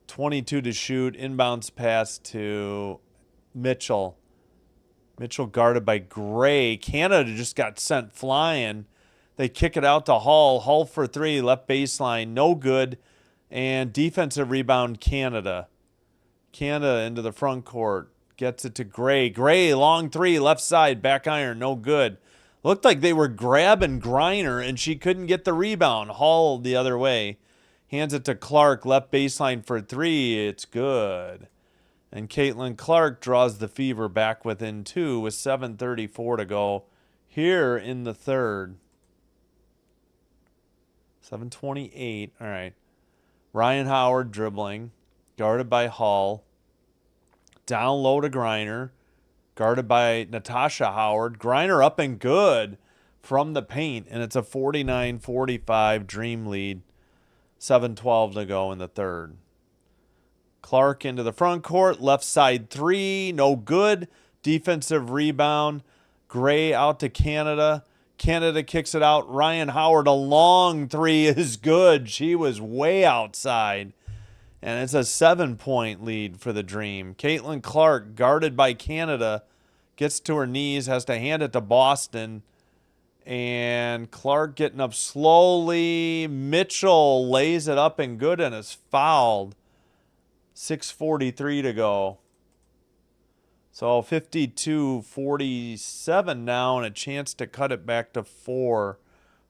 22 to shoot. Inbounds pass to Mitchell. Mitchell guarded by Gray. Canada just got sent flying. They kick it out to Hall. Hall for 3. Left baseline. No good. And defensive rebound Canada. Canada into the front court. Gets it to Gray. Gray, long 3, left side, back iron, no good. Looked like they were grabbing Griner, and she couldn't get the rebound. Hall the other way. Hands it to Clark, left baseline for 3. It's good. And Caitlin Clark draws the Fever back within 2 with 7:34 to go here in the third. 7:28. All right. Ryan Howard dribbling, guarded by Hall. Down low to Griner, guarded by Natasha Howard. Griner up and good from the paint, and it's a 49-45 Dream lead. 7:12 to go in the third. Clark into the front court, left side 3, no good. Defensive rebound. Gray out to Canada. Canada kicks it out. Ryan Howard, a long 3 is good. She was way outside. And it's a 7-point lead for the Dream. Caitlin Clark, guarded by Canada, gets to her knees, has to hand it to Boston. And Clark getting up slowly. Mitchell lays it up and good and is fouled. 6:43 to go. So 52-47 now, and a chance to cut it back to 4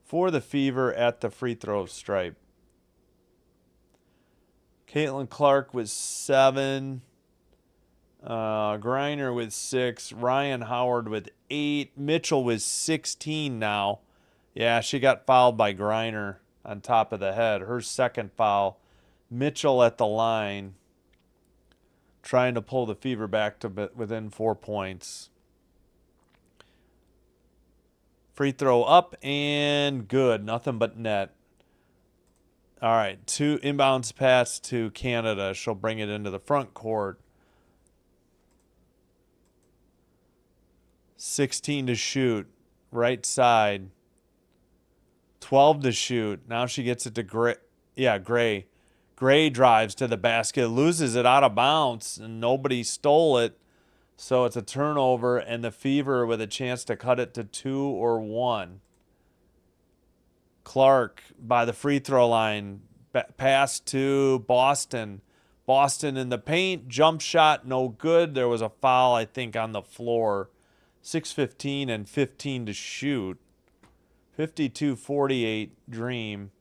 for the Fever at the free throw stripe. Caitlin Clark with 7. Griner with 6. Ryan Howard with 8. Mitchell with 16 now. Yeah, she got fouled by Griner on top of the head. Her second foul. Mitchell at the line, trying to pull the Fever back to within 4 points. Free throw up and good. Nothing but net. All right, 2 inbounds pass to Canada. She'll bring it into the front court. 16 to shoot, right side. 12 to shoot. Now she gets it to Gray. Yeah, Gray. Gray drives to the basket, loses it out of bounds, and nobody stole it. So it's a turnover, and the Fever with a chance to cut it to 2 or 1. Clark by the free throw line. Pass to Boston. Boston in the paint. Jump shot, no good. There was a foul, I think, on the floor. 6:15 and 15 to shoot. 52-48 Dream.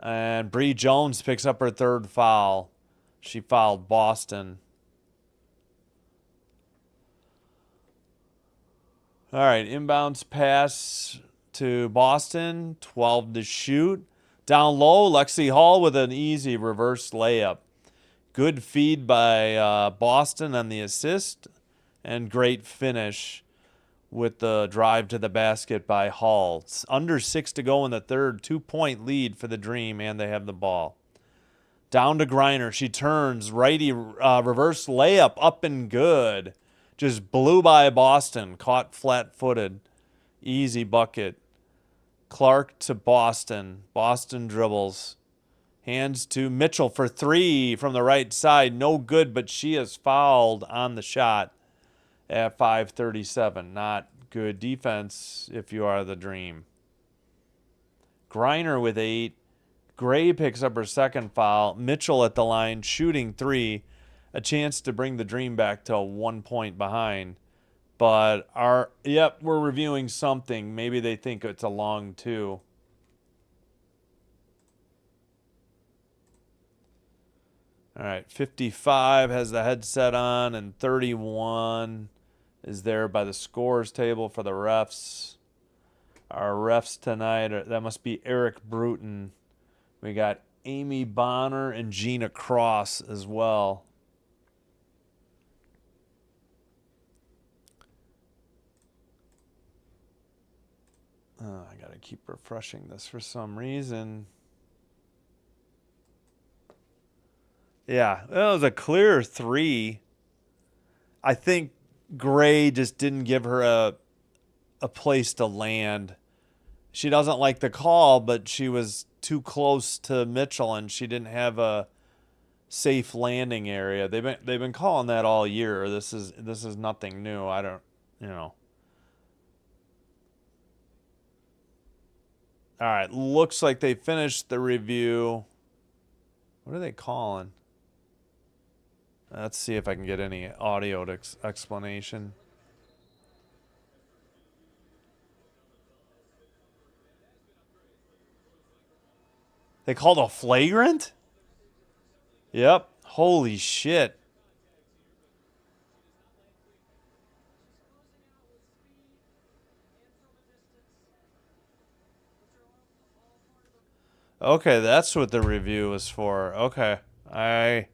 And Bree Jones picks up her third foul. She fouled Boston. All right, inbounds pass to Boston. 12 to shoot. Down low, Lexi Hall with an easy reverse layup. Good feed by Boston on the assist. And great finish with the drive to the basket by Hall. It's under 6 to go in the third. 2-point lead for the Dream, and they have the ball. Down to Griner. She turns. Righty reverse layup up and good. Just blew by Boston. Caught flat-footed. Easy bucket. Clark to Boston. Boston dribbles. Hands to Mitchell for three from the right side. No good, but she is fouled on the shot at 5:37. Not good defense if you are the Dream. Griner with 8. Gray picks up her second foul. Mitchell at the line shooting three. A chance to bring the Dream back to 1 point behind. But we're reviewing something. Maybe they think it's a long two. All right, 55 has the headset on, and 31 is there by the scores table for the refs. Our refs tonight, that must be Eric Bruton. We got Amy Bonner and Gina Cross as well. I got to keep refreshing this for some reason. Yeah, it was a clear three. I think Gray just didn't give her a place to land. She doesn't like the call, but she was too close to Mitchell and she didn't have a safe landing area. They've been calling that all year. This is nothing new. I don't, All right, looks like they finished the review. What are they calling? Let's see if I can get any audio explanation. They called a flagrant? Yep. Holy shit. Okay, that's what the review was for. Okay. I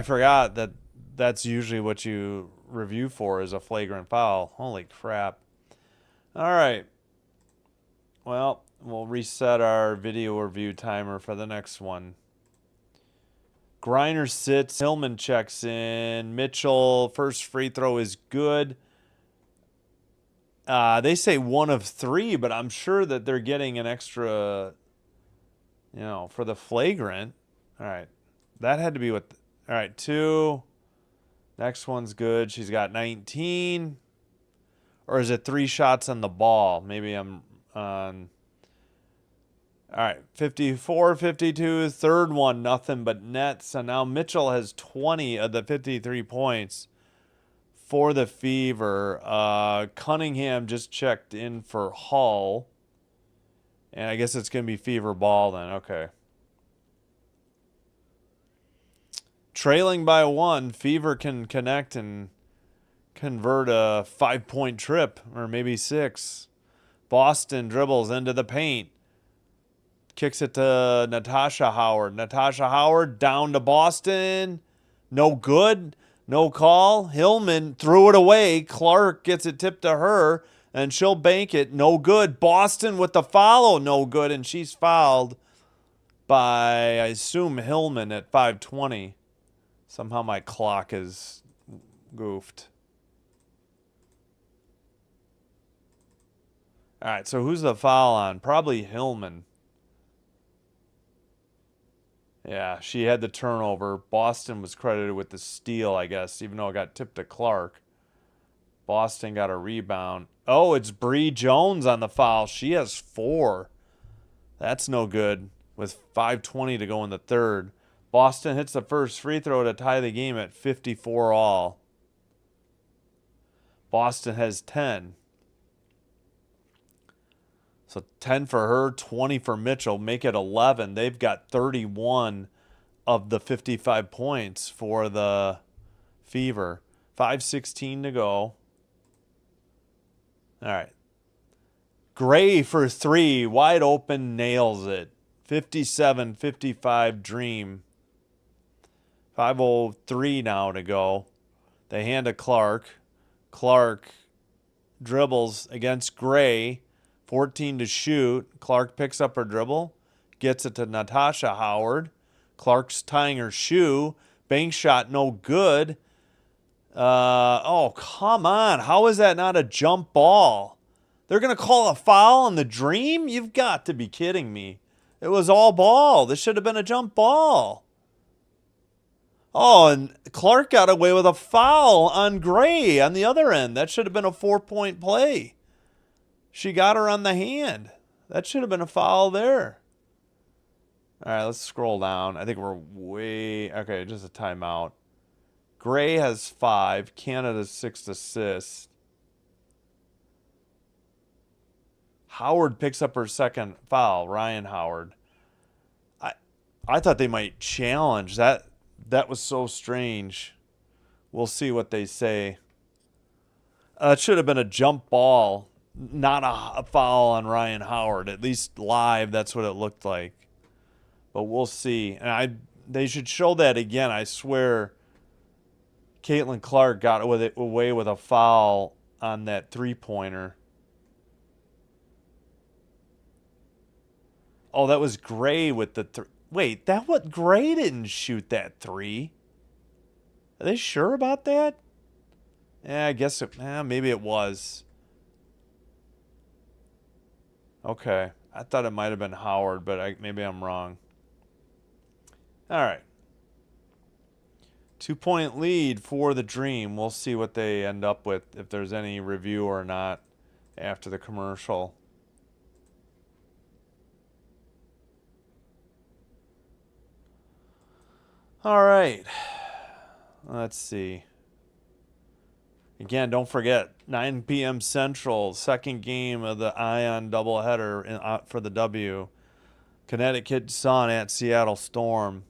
forgot that that's usually what you review for is a flagrant foul. Holy crap. All right. Well, we'll reset our video review timer for the next one. Griner sits. Hillman checks in. Mitchell, first free throw is good. They say 1 of 3, but I'm sure that they're getting an extra, for the flagrant. All right. That had to be what. All right, 2. Next one's good. She's got 19. Or is it 3 shots on the ball? Maybe I'm on. All right, 54, 52, third one, nothing but net. So now Mitchell has 20 of the 53 points for the Fever. Cunningham just checked in for Hull. And I guess it's going to be Fever ball then. Okay. Trailing by 1, Fever can connect and convert a 5-point trip, or maybe 6. Boston dribbles into the paint. Kicks it to Natasha Howard. Natasha Howard down to Boston. No good. No call. Hillman threw it away. Clark gets it tipped to her, and she'll bank it. No good. Boston with the follow. No good, and she's fouled by, I assume, Hillman at 5:20. Somehow my clock is goofed. All right, so who's the foul on? Probably Hillman. Yeah, she had the turnover. Boston was credited with the steal, I guess, even though it got tipped to Clark. Boston got a rebound. Oh, it's Bree Jones on the foul. She has 4. That's no good with 5:20 to go in the third. Boston hits the first free throw to tie the game at 54 all. Boston has 10. So 10 for her, 20 for Mitchell. Make it 11. They've got 31 of the 55 points for the Fever. 5:16 to go. All right. Gray for 3. Wide open, nails it. 57-55 Dream. 5:03 now to go. They hand to Clark. Clark dribbles against Gray. 14 to shoot. Clark picks up her dribble. Gets it to Natasha Howard. Clark's tying her shoe. Bank shot no good. Oh, come on. How is that not a jump ball? They're going to call a foul on the Dream? You've got to be kidding me. It was all ball. This should have been a jump ball. Oh, and Clark got away with a foul on Gray on the other end. That should have been a 4-point play. She got her on the hand. That should have been a foul there. All right, let's scroll down. I think we're okay, just a timeout. Gray has 5. Canada's 6 assists. Howard picks up her second foul. Ryan Howard. I thought they might challenge that. That was so strange. We'll see what they say. It should have been a jump ball, not a foul on Ryan Howard. At least live, that's what it looked like. But we'll see. And they should show that again. I swear Caitlin Clark got away with a foul on that three-pointer. Oh, that was Gray with the wait, Gray didn't shoot that 3. Are they sure about that? Yeah, I guess maybe it was. Okay. I thought it might have been Howard, but maybe I'm wrong. All right. 2-point lead for the Dream. We'll see what they end up with, if there's any review or not after the commercial. All right. Let's see. Again, don't forget, 9 p.m. Central, second game of the Ion doubleheader for the W. Connecticut Sun at Seattle Storm.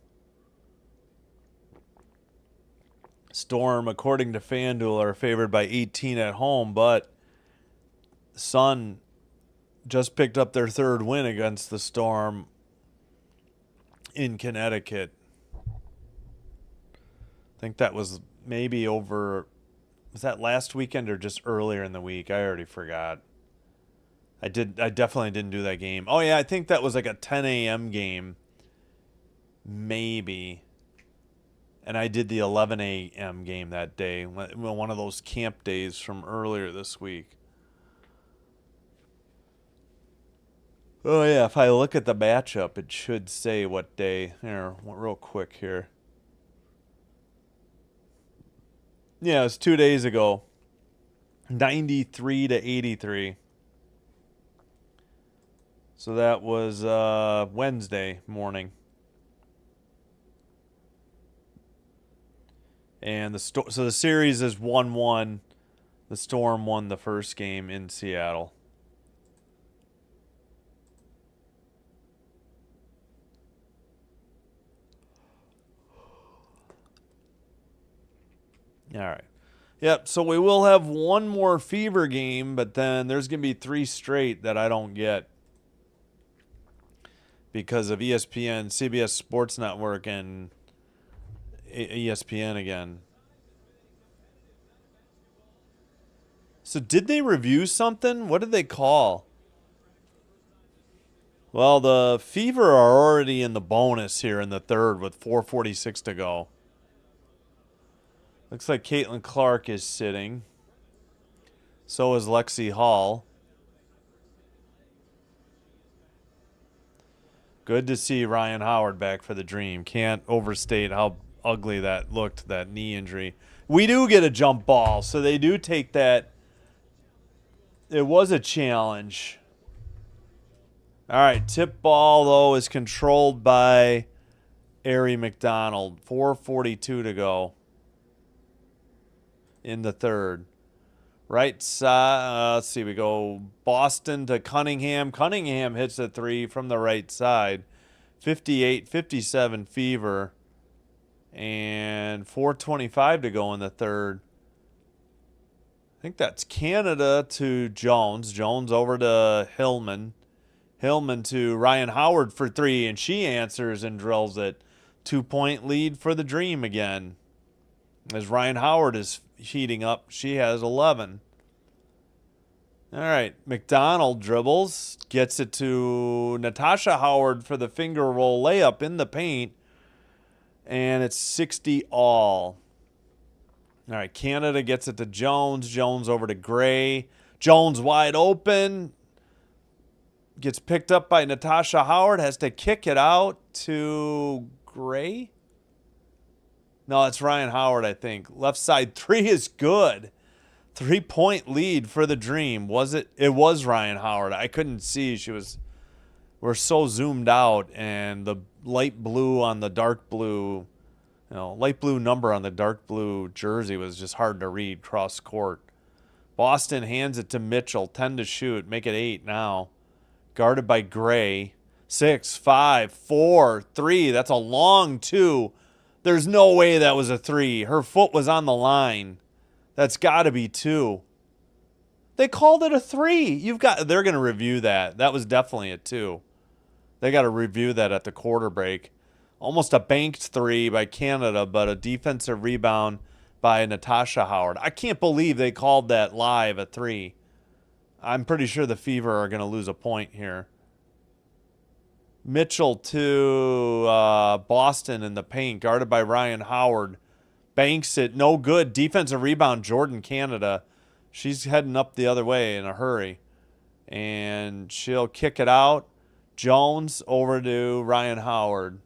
Storm, according to FanDuel, are favored by 18 at home, but Sun just picked up their third win against the Storm in Connecticut. I think that was maybe over. Was that last weekend or just earlier in the week? I already forgot. I definitely didn't do that game. Oh, yeah, I think that was like a 10 a.m. game. Maybe. And I did the 11 a.m. game that day. One of those camp days from earlier this week. Oh, yeah, if I look at the matchup, it should say what day. Here, real quick here. Yeah, it was 2 days ago. 93 to 83. So that was Wednesday morning. And so the series is 1-1. The Storm won the first game in Seattle. All right. Yep, so we will have one more Fever game, but then there's going to be 3 straight that I don't get because of ESPN, CBS Sports Network, and ESPN again. So did they review something? What did they call? Well, the Fever are already in the bonus here in the third with 4:46 to go. Looks like Caitlin Clark is sitting. So is Lexi Hall. Good to see Ryan Howard back for the Dream. Can't overstate how ugly that looked, that knee injury. We do get a jump ball, so they do take that. It was a challenge. All right, tip ball, though, is controlled by Ari McDonald. 4:42 to go in the third. Right side, let's see, we go Boston to Cunningham. Cunningham hits a 3 from the right side. 58-57 Fever. And 4:25 to go in the third. I think that's Canada to Jones. Jones over to Hillman. Hillman to Ryan Howard for 3, and she answers and drills it. 2-point lead for the Dream again. As Ryan Howard is heating up, she has 11. All right, McDonald dribbles, gets it to Natasha Howard for the finger roll layup in the paint, and it's 60 all. All right, Canada gets it to Jones. Jones over to Gray. Jones wide open. Gets picked up by Natasha Howard. Has to kick it out to Gray. No, it's Ryan Howard, I think. Left side three is good. 3-point lead for the Dream. Was it? It was Ryan Howard. I couldn't see. We're so zoomed out, and the light blue on the dark blue, light blue number on the dark blue jersey was just hard to read cross court. Boston hands it to Mitchell. 10 to shoot. Make it 8 now. Guarded by Gray. 6, 5, 4, 3. That's a long 2. There's no way that was a 3. Her foot was on the line. That's got to be 2. They called it a 3. They're going to review that. That was definitely a 2. They got to review that at the quarter break. Almost a banked 3 by Canada, but a defensive rebound by Natasha Howard. I can't believe they called that live a 3. I'm pretty sure the Fever are going to lose a point here. Mitchell to Boston in the paint, guarded by Ryan Howard. Banks it, no good. Defensive rebound, Jordan Canada. She's heading up the other way in a hurry. And she'll kick it out. Jones over to Ryan Howard.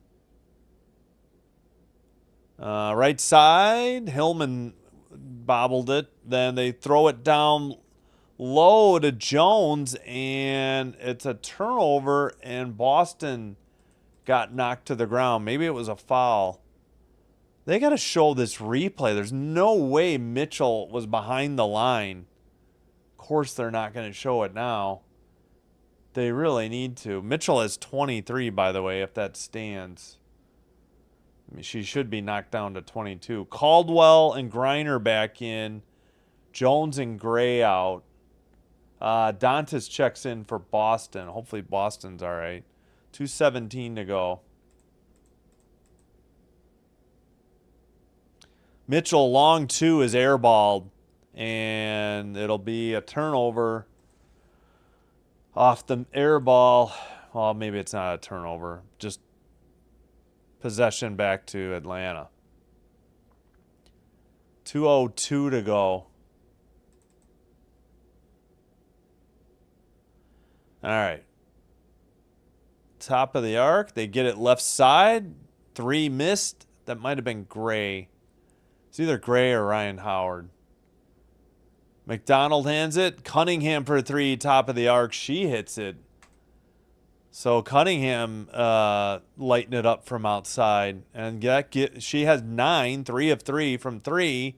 Right side, Hillman bobbled it. Then they throw it down low to Jones, and it's a turnover, and Boston got knocked to the ground. Maybe it was a foul. They got to show this replay. There's no way Mitchell was behind the line. Of course, they're not going to show it now. They really need to. Mitchell has 23, by the way, if that stands. I mean, she should be knocked down to 22. Caldwell and Griner back in. Jones and Gray out. Dantas checks in for Boston. Hopefully Boston's all right. 2:17 to go. Mitchell, long 2 is airballed. And it'll be a turnover off the air ball. Well, maybe it's not a turnover. Just possession back to Atlanta. 2:02 to go. All right. Top of the arc. They get it left side. 3 missed. That might have been Gray. It's either Gray or Ryan Howard. McDonald hands it. Cunningham for 3. Top of the arc. She hits it. So Cunningham lighting it up from outside. And she has 9. 3 of 3 from 3.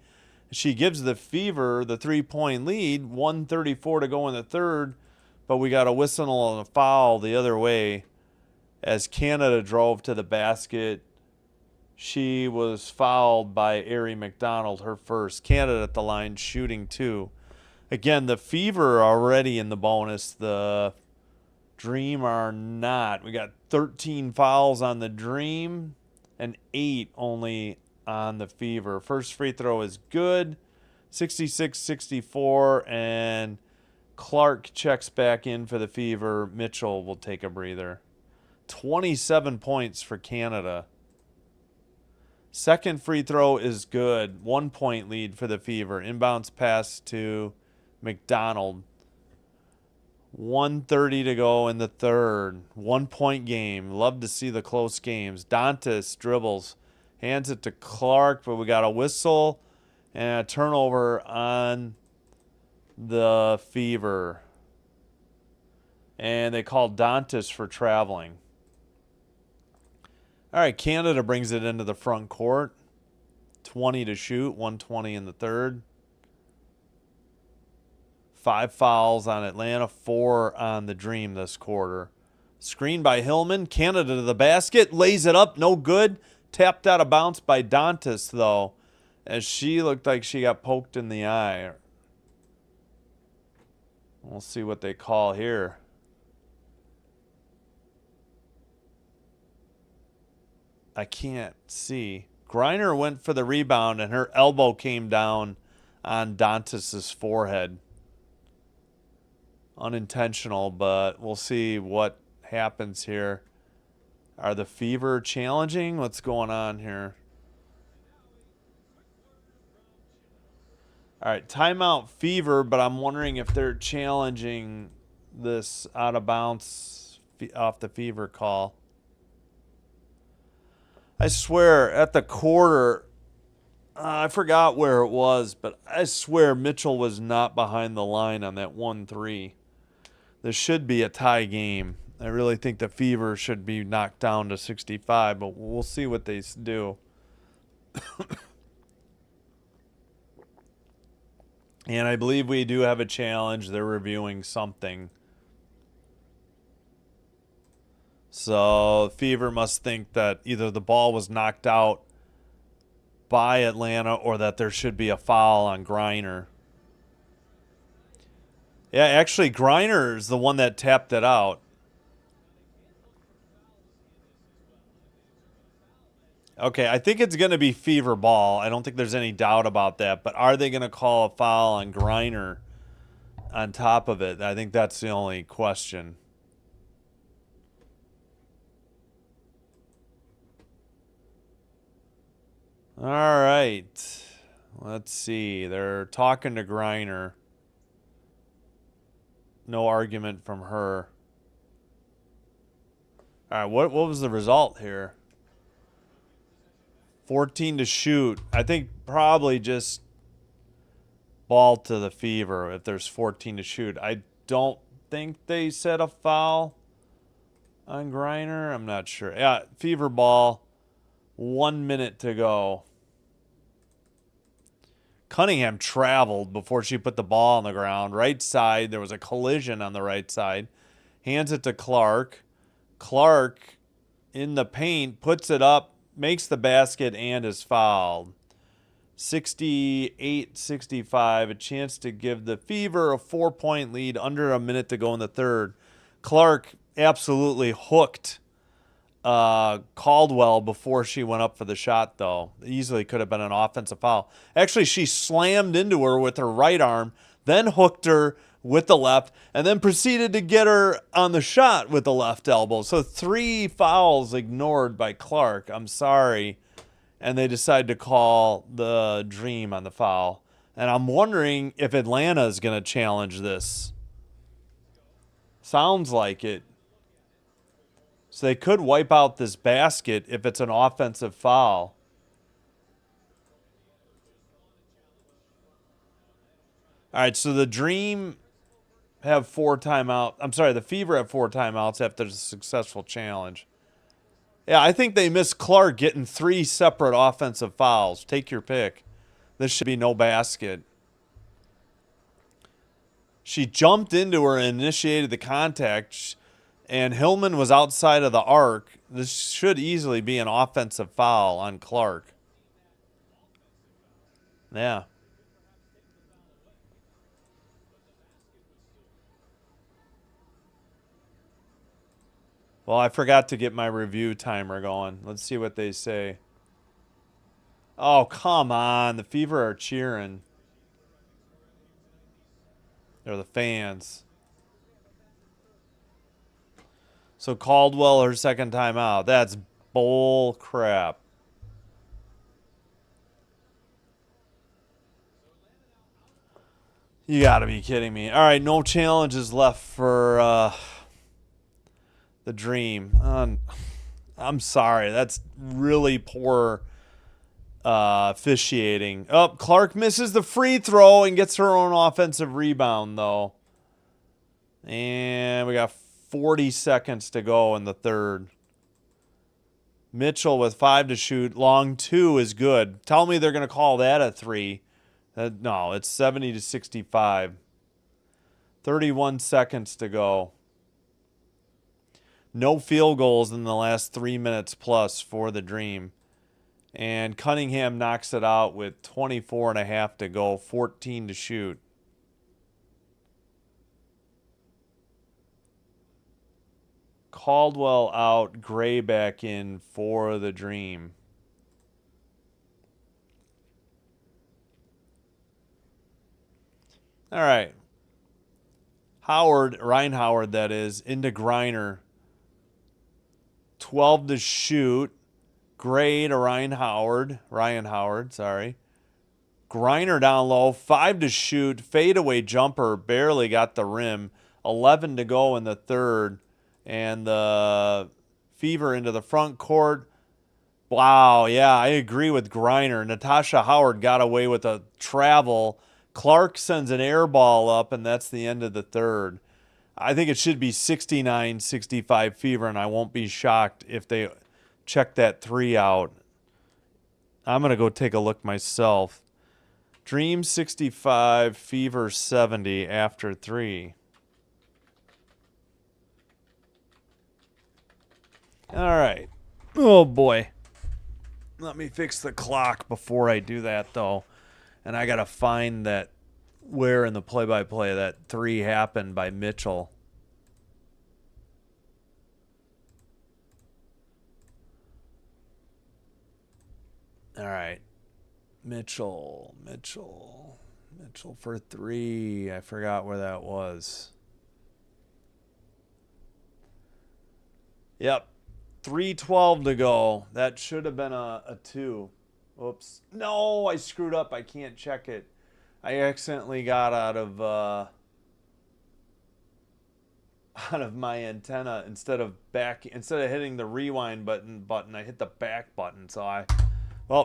She gives the Fever the 3-point lead. 1:34 to go in the third. But we got a whistle and a foul the other way as Canada drove to the basket. She was fouled by Ari McDonald, her first. Canada at the line shooting 2. Again, the Fever are already in the bonus. The Dream are not. We got 13 fouls on the Dream and 8 only on the Fever. First free throw is good. 66-64, and Clark checks back in for the Fever. Mitchell will take a breather. 27 points for Canada. Second free throw is good. 1-point lead for the Fever. Inbounds pass to McDonald. 1:30 to go in the third. 1-point game. Love to see the close games. Dantas dribbles. Hands it to Clark, but we got a whistle and a turnover on the Fever. And they called Dantas for traveling. All right, Canada brings it into the front court. 20 to shoot, 1:20 in the third. 5 fouls on Atlanta, 4 on the Dream this quarter. Screen by Hillman. Canada to the basket. Lays it up. No good. Tapped out of bounds by Dantas, though, as she looked like she got poked in the eye. We'll see what they call here. I can't see. Griner went for the rebound, and her elbow came down on Dantas' forehead. Unintentional, but we'll see what happens here. Are the Fever challenging? What's going on here? All right, timeout Fever, but I'm wondering if they're challenging this out of bounds off the Fever call. I swear, at the quarter, I forgot where it was, but I swear Mitchell was not behind the line on that 1-3. This should be a tie game. I really think the Fever should be knocked down to 65, but we'll see what they do. And I believe we do have a challenge. They're reviewing something. So Fever must think that either the ball was knocked out by Atlanta or that there should be a foul on Griner. Yeah, actually, Griner is the one that tapped it out. Okay, I think it's going to be Fever ball. I don't think there's any doubt about that. But are they going to call a foul on Griner on top of it? I think that's the only question. All right. Let's see. They're talking to Griner. No argument from her. All right, what was the result here? 14 to shoot. I think probably just ball to the Fever if there's 14 to shoot. I don't think they set a foul on Griner. I'm not sure. Yeah, Fever ball. 1 minute to go. Cunningham traveled before she put the ball on the ground. Right side, there was a collision on the right side. Hands it to Clark. Clark in the paint, puts it up, makes the basket, and is fouled. 68-65, a chance to give the Fever a 4-point lead, under a minute to go in the third. Clark absolutely hooked Caldwell before she went up for the shot, though. Easily could have been an offensive foul. Actually, she slammed into her with her right arm, then hooked her with the left, and then proceeded to get her on the shot with the left elbow. So 3 fouls ignored by Clark. I'm sorry. And they decide to call the Dream on the foul. And I'm wondering if Atlanta is going to challenge this. Sounds like it. So they could wipe out this basket if it's an offensive foul. All right, so the Dream have 4 timeouts. I'm sorry, the Fever have 4 timeouts after the successful challenge. Yeah, I think they missed Clark getting 3 separate offensive fouls. Take your pick. This should be no basket. She jumped into her and initiated the contact, and Hillman was outside of the arc. This should easily be an offensive foul on Clark. Yeah. Well, I forgot to get my review timer going. Let's see what they say. Oh, come on. The Fever are cheering. They're the fans. So Caldwell, her second time out. That's bull crap. You got to be kidding me. All right, no challenges left for the Dream. I'm sorry. That's really poor officiating. Oh, Clark misses the free throw and gets her own offensive rebound, though. And we got 40 seconds to go in the third. Mitchell with 5 to shoot. Long 2 is good. Tell me they're going to call that a 3. No, it's 70-65. 31 seconds to go. No field goals in the last 3 minutes plus for the Dream. And Cunningham knocks it out with 24 and a half to go, 14 to shoot. Caldwell out, Gray back in for the Dream. All right. Ryan Howard, that is, into Griner. 12 to shoot. Gray to Ryan Howard, sorry. Griner down low, 5 to shoot. Fadeaway jumper, barely got the rim. 11 to go in the third. And the Fever into the front court. Wow, yeah, I agree with Griner. Natasha Howard got away with a travel. Clark sends an air ball up, and that's the end of the third. I think it should be 69-65 Fever, and I won't be shocked if they check that 3 out. I'm going to go take a look myself. Dream 65, Fever 70 after 3. All right. Oh, boy. Let me fix the clock before I do that, though. And I got to find that where in the play-by-play that 3 happened by Mitchell. All right. Mitchell for 3. I forgot where that was. Yep. 3:12 to go. That should have been a 2. Oops. No, I screwed up. I can't check it. I accidentally got out of my antenna instead of hitting the rewind button, I hit the back button. So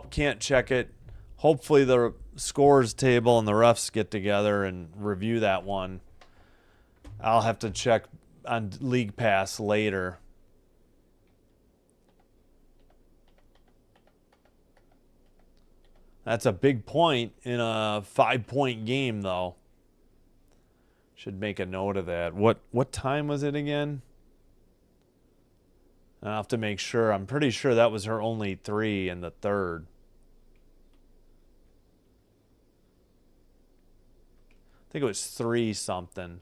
can't check it. Hopefully the scores table and the refs get together and review that one. I'll have to check on League Pass later. That's a big point in a 5-point game, though. Should make a note of that. What time was it again? I'll have to make sure. I'm pretty sure that was her only 3 in the third. I think it was 3-something.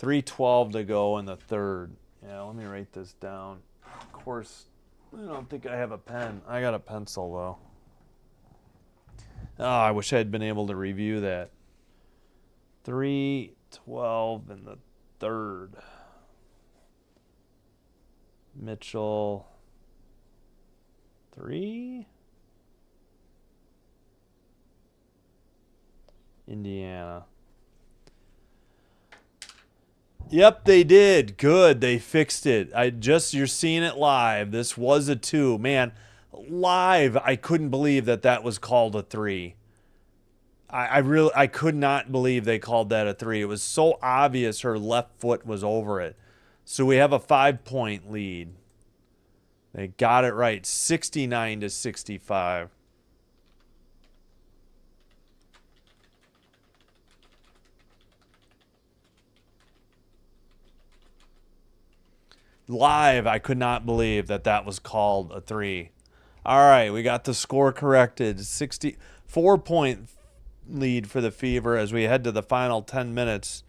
3:12 to go in the third. Yeah, let me write this down. Of course, I don't think I have a pen. I got a pencil, though. Oh, I wish I had been able to review that. 3:12 in the third. Mitchell 3. Indiana. Yep, they did. Good. They fixed it. You're seeing it live. This was a 2. Man, live, I couldn't believe that was called a 3. I could not believe they called that a 3. It was so obvious her left foot was over it. So we have a 5-point lead. They got it right, 69-65. Live, I could not believe that was called a 3. All right, we got the score corrected. 64-point lead for the Fever as we head to the final 10 minutes.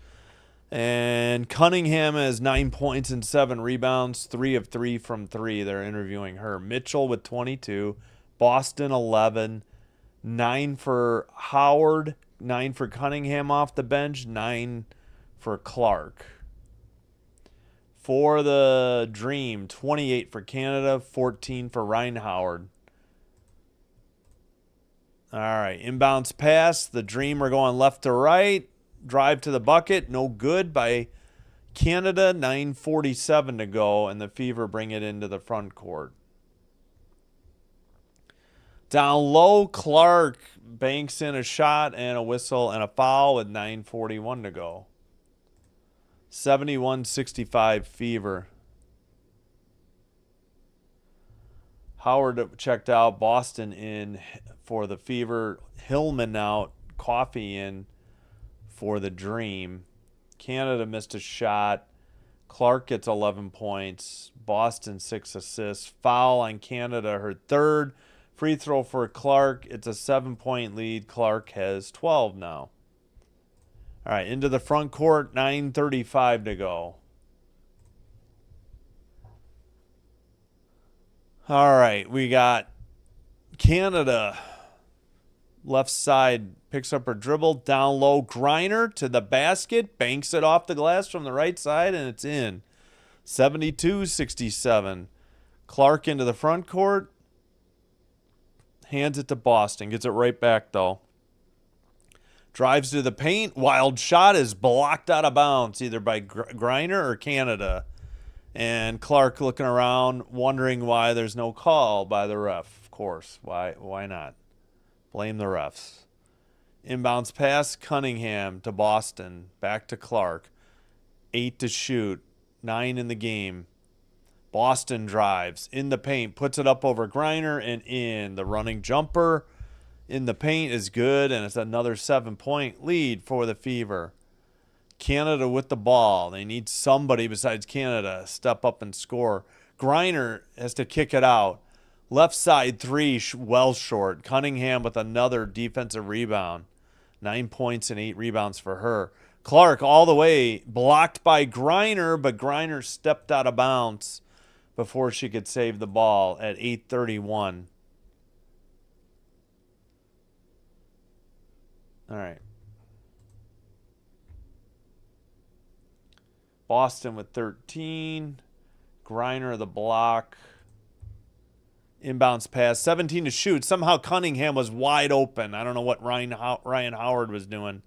And Cunningham has 9 points and 7 rebounds, 3 of 3 from 3. They're interviewing her. Mitchell with 22, Boston 11, 9 for Howard, 9 for Cunningham off the bench, 9 for Clark. For the Dream, 28 for Canada, 14 for Reinhoward. All right, inbounds pass. The Dream are going left to right. Drive to the bucket, no good by Canada, 9:47 to go, and the Fever bring it into the front court. Down low, Clark banks in a shot and a whistle and a foul with 9:41 to go. 71-65 Fever. Howard checked out, Boston in for the Fever, Hillman out, Coffey in for the Dream. Canada missed a shot. Clark gets 11 points. Boston 6 assists. Foul on Canada, her third. Free throw for Clark. It's a 7-point lead. Clark has 12 now. All right, into the front court, 9:35 to go. All right, we got Canada. Left side picks up her dribble. Down low, Griner to the basket. Banks it off the glass from the right side, and it's in. 72-67. Clark into the front court. Hands it to Boston. Gets it right back, though. Drives to the paint. Wild shot is blocked out of bounds either by Griner or Canada. And Clark looking around, wondering why there's no call by the ref. Of course. Why not? Blame the refs. Inbounds pass, Cunningham to Boston. Back to Clark. 8 to shoot. 9 in the game. Boston drives in the paint, puts it up over Griner and in. The running jumper in the paint is good, and it's another 7-point lead for the Fever. Canada with the ball. They need somebody besides Canada to step up and score. Griner has to kick it out. Left side three, well short. Cunningham with another defensive rebound. 9 points and 8 rebounds for her. Clark all the way, blocked by Griner, but Griner stepped out of bounds before she could save the ball at 8:31. All right. Boston with 13. Griner the block. Inbounds pass. 17 to shoot. Somehow Cunningham was wide open. I don't know what Ryan Howard was doing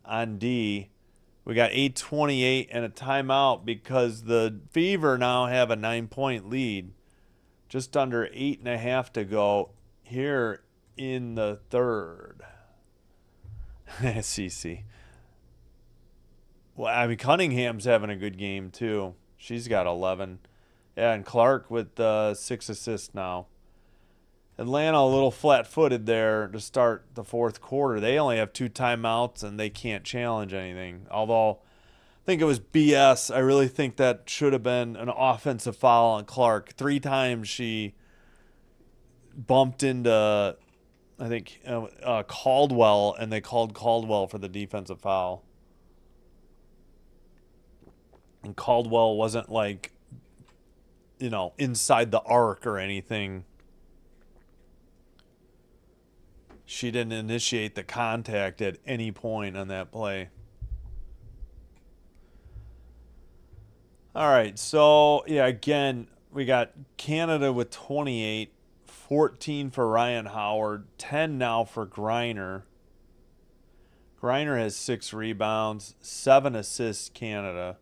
on D. We got 8:28 and a timeout because the Fever now have a 9-point lead. Just under 8.5 to go here in the third. CC. Well, I mean, Cunningham's having a good game, too. She's got 11. Yeah, and Clark with 6 assists now. Atlanta a little flat-footed there to start the fourth quarter. They only have 2 timeouts, and they can't challenge anything. Although, I think it was BS. I really think that should have been an offensive foul on Clark. 3 times she bumped into, I think, Caldwell, and they called Caldwell for the defensive foul. And Caldwell wasn't like, inside the arc or anything. She didn't initiate the contact at any point on that play. All right, so, yeah, again, we got Canada with 28, 14 for Ryan Howard, 10 now for Griner. Griner has 6 rebounds, 7 assists, Canada.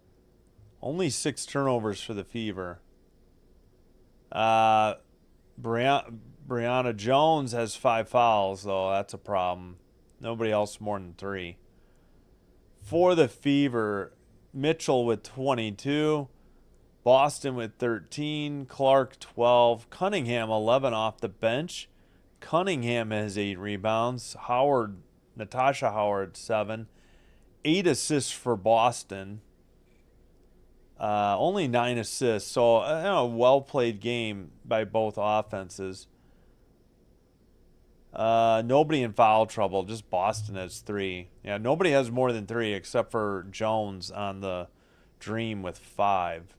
Only 6 turnovers for the Fever. Brianna Jones has 5 fouls, though. That's a problem. Nobody else more than 3. For the Fever, Mitchell with 22. Boston with 13. Clark 12. Cunningham 11 off the bench. Cunningham has 8 rebounds. Natasha Howard 7. 8 assists for Boston. Only 9 assists, so a well-played game by both offenses. Nobody in foul trouble, just Boston has 3. Yeah, nobody has more than 3 except for Jones on the Dream with 5.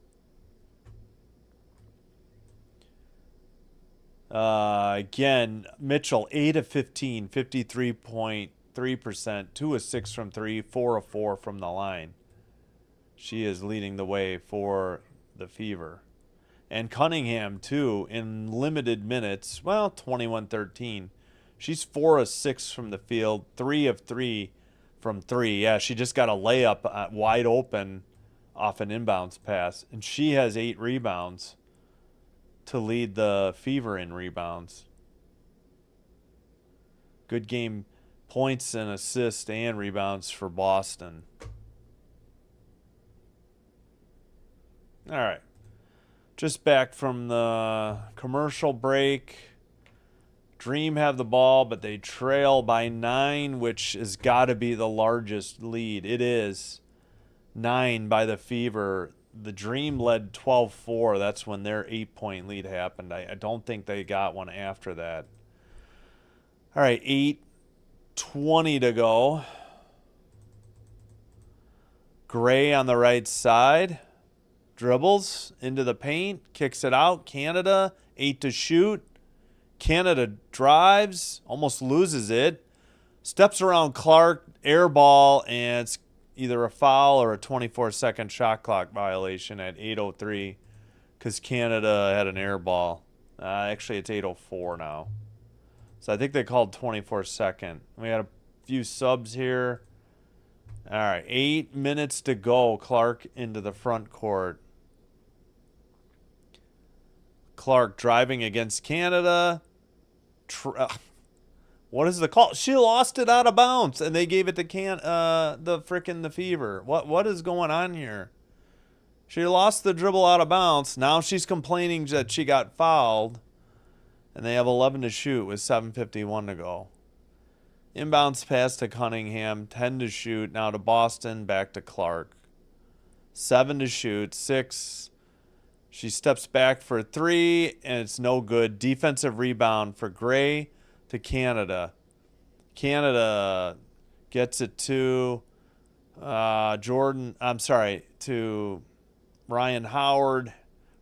Again, Mitchell 8 of 15, 53.3%, 2 of 6 from 3, 4 of 4 from the line. She is leading the way for the Fever. And Cunningham, too, in limited minutes, 21-13. She's 4 of 6 from the field, 3 of 3 from 3. Yeah, she just got a layup wide open off an inbounds pass. And she has 8 rebounds to lead the Fever in rebounds. Good game, points and assists and rebounds for Boston. All right. Just back from the commercial break. Dream have the ball, but they trail by 9, which has got to be the largest lead. It is 9 by the Fever. The Dream led 12-4. That's when their 8-point lead happened. I don't think they got one after that. All right, 8:20 to go. Gray on the right side. Dribbles into the paint, kicks it out. Canada, 8 to shoot. Canada drives, almost loses it. Steps around Clark, air ball, and it's either a foul or a 24-second shot clock violation at 8:03 because Canada had an air ball. Actually, it's 8:04 now. So I think they called 24-second. We got a few subs here. All right, 8 minutes to go. Clark into the front court. Clark driving against Canada. What is the call? She lost it out of bounds, and they gave it to the Fever. What is going on here? She lost the dribble out of bounds. Now she's complaining that she got fouled, and they have 11 to shoot with 7:51 to go. Inbounds pass to Cunningham, 10 to shoot. Now to Boston, back to Clark. 7 to shoot, 6. She steps back for 3, and it's no good. Defensive rebound for Gray to Canada. Canada gets it to to Ryan Howard.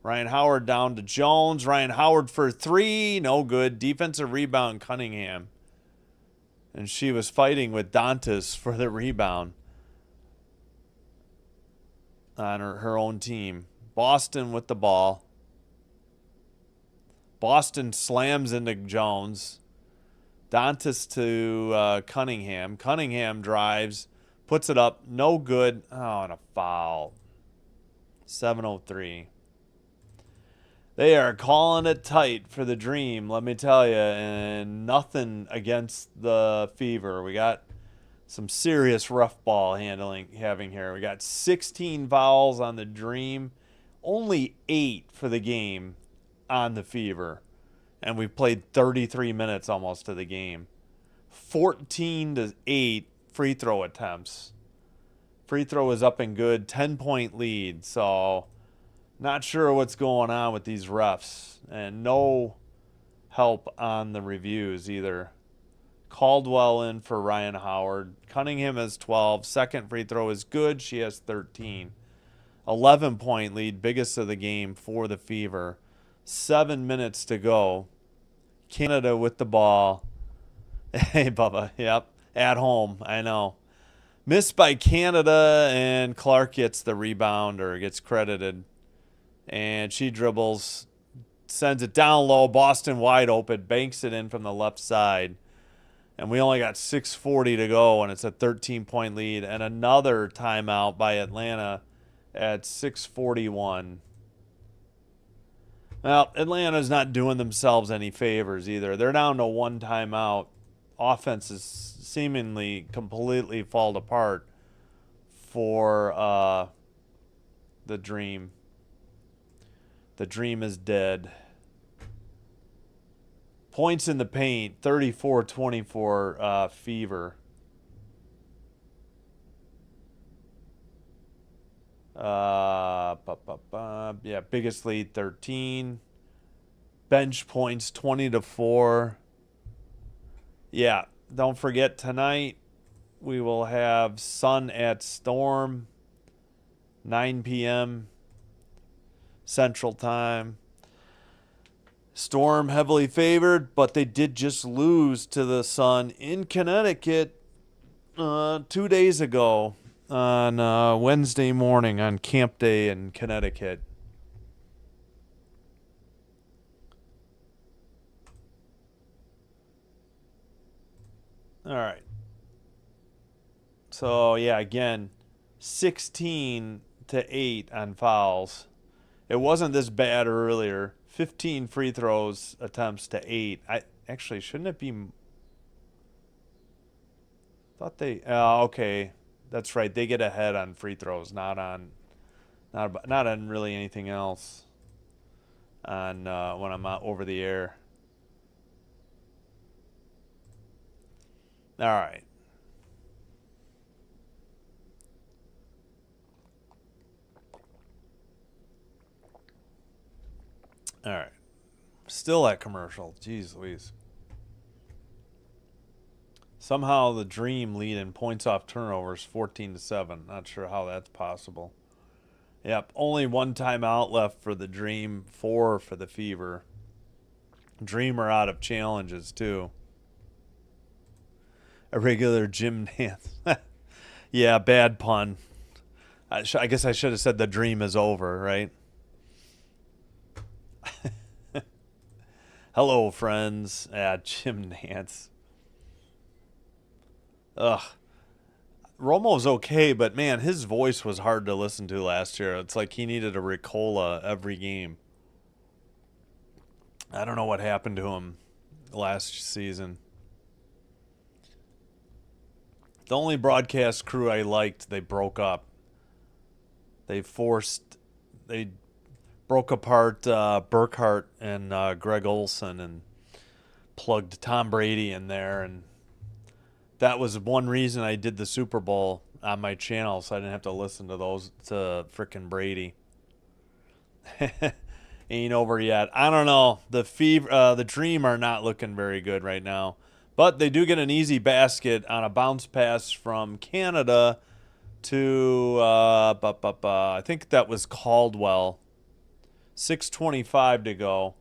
Ryan Howard down to Jones. Ryan Howard for 3, no good. Defensive rebound, Cunningham. And she was fighting with Dantas for the rebound on her own team. Boston with the ball. Boston slams into Jones. Dantas to Cunningham. Cunningham drives, puts it up, no good. Oh, and a foul. 7:03. They are calling it tight for the Dream, let me tell you, and nothing against the Fever. We got some serious rough ball having here. We got 16 fouls on the Dream, only 8 for the game on the Fever, and we've played 33 minutes almost of the game. 14 to 8 free throw attempts. Free throw is up and good, 10-point lead, so not sure what's going on with these refs, and no help on the reviews either. Caldwell in for Ryan Howard. Cunningham has 12. Second free throw is good. She has 13. 11-point lead, biggest of the game for the Fever. 7 minutes to go. Canada with the ball. Hey, Bubba. Yep. At home. I know. Missed by Canada, and Clark gets the rebound, or gets credited. And she dribbles, sends it down low. Boston wide open, banks it in from the left side. And we only got 6:40 to go, and it's a 13-point lead. And another timeout by Atlanta at 6:41. Well, Atlanta's not doing themselves any favors either. They're down to 1 timeout. Offense is seemingly completely fallen apart for the Dream. The Dream is dead. Points in the paint, 34-24 Fever. Yeah, biggest lead, 13. Bench points, 20-4. Yeah, don't forget tonight we will have Sun at Storm, 9 p.m. Central Time. Storm heavily favored, but they did just lose to the Sun in Connecticut 2 days ago on Wednesday morning on Camp Day in Connecticut. All right. So, yeah, again, 16-8 on fouls. It wasn't this bad earlier. 15 free throws attempts to 8. Shouldn't it be? Thought they. Okay, that's right. They get ahead on free throws, not on really anything else. On when I'm over the air. All right. All right. Still at commercial. Jeez Louise. Somehow the Dream lead in points off turnovers 14-7. Not sure how that's possible. Yep. Only 1 timeout left for the Dream, 4 for the Fever. Dream are out of challenges too. A regular gym dance. Yeah, bad pun. I guess I should have said the Dream is over, right? Hello, friends. Gym dance. Ugh. Romo's okay, but man, his voice was hard to listen to last year. It's like he needed a Ricola every game. I don't know what happened to him last season. The only broadcast crew I liked, they broke up. They broke apart Burkhart and Greg Olson and plugged Tom Brady in there. And that was one reason I did the Super Bowl on my channel, so I didn't have to listen to frickin' Brady. Ain't over yet. I don't know. The Dream are not looking very good right now. But they do get an easy basket on a bounce pass from Canada to, I think that was Caldwell. 6:25 to go.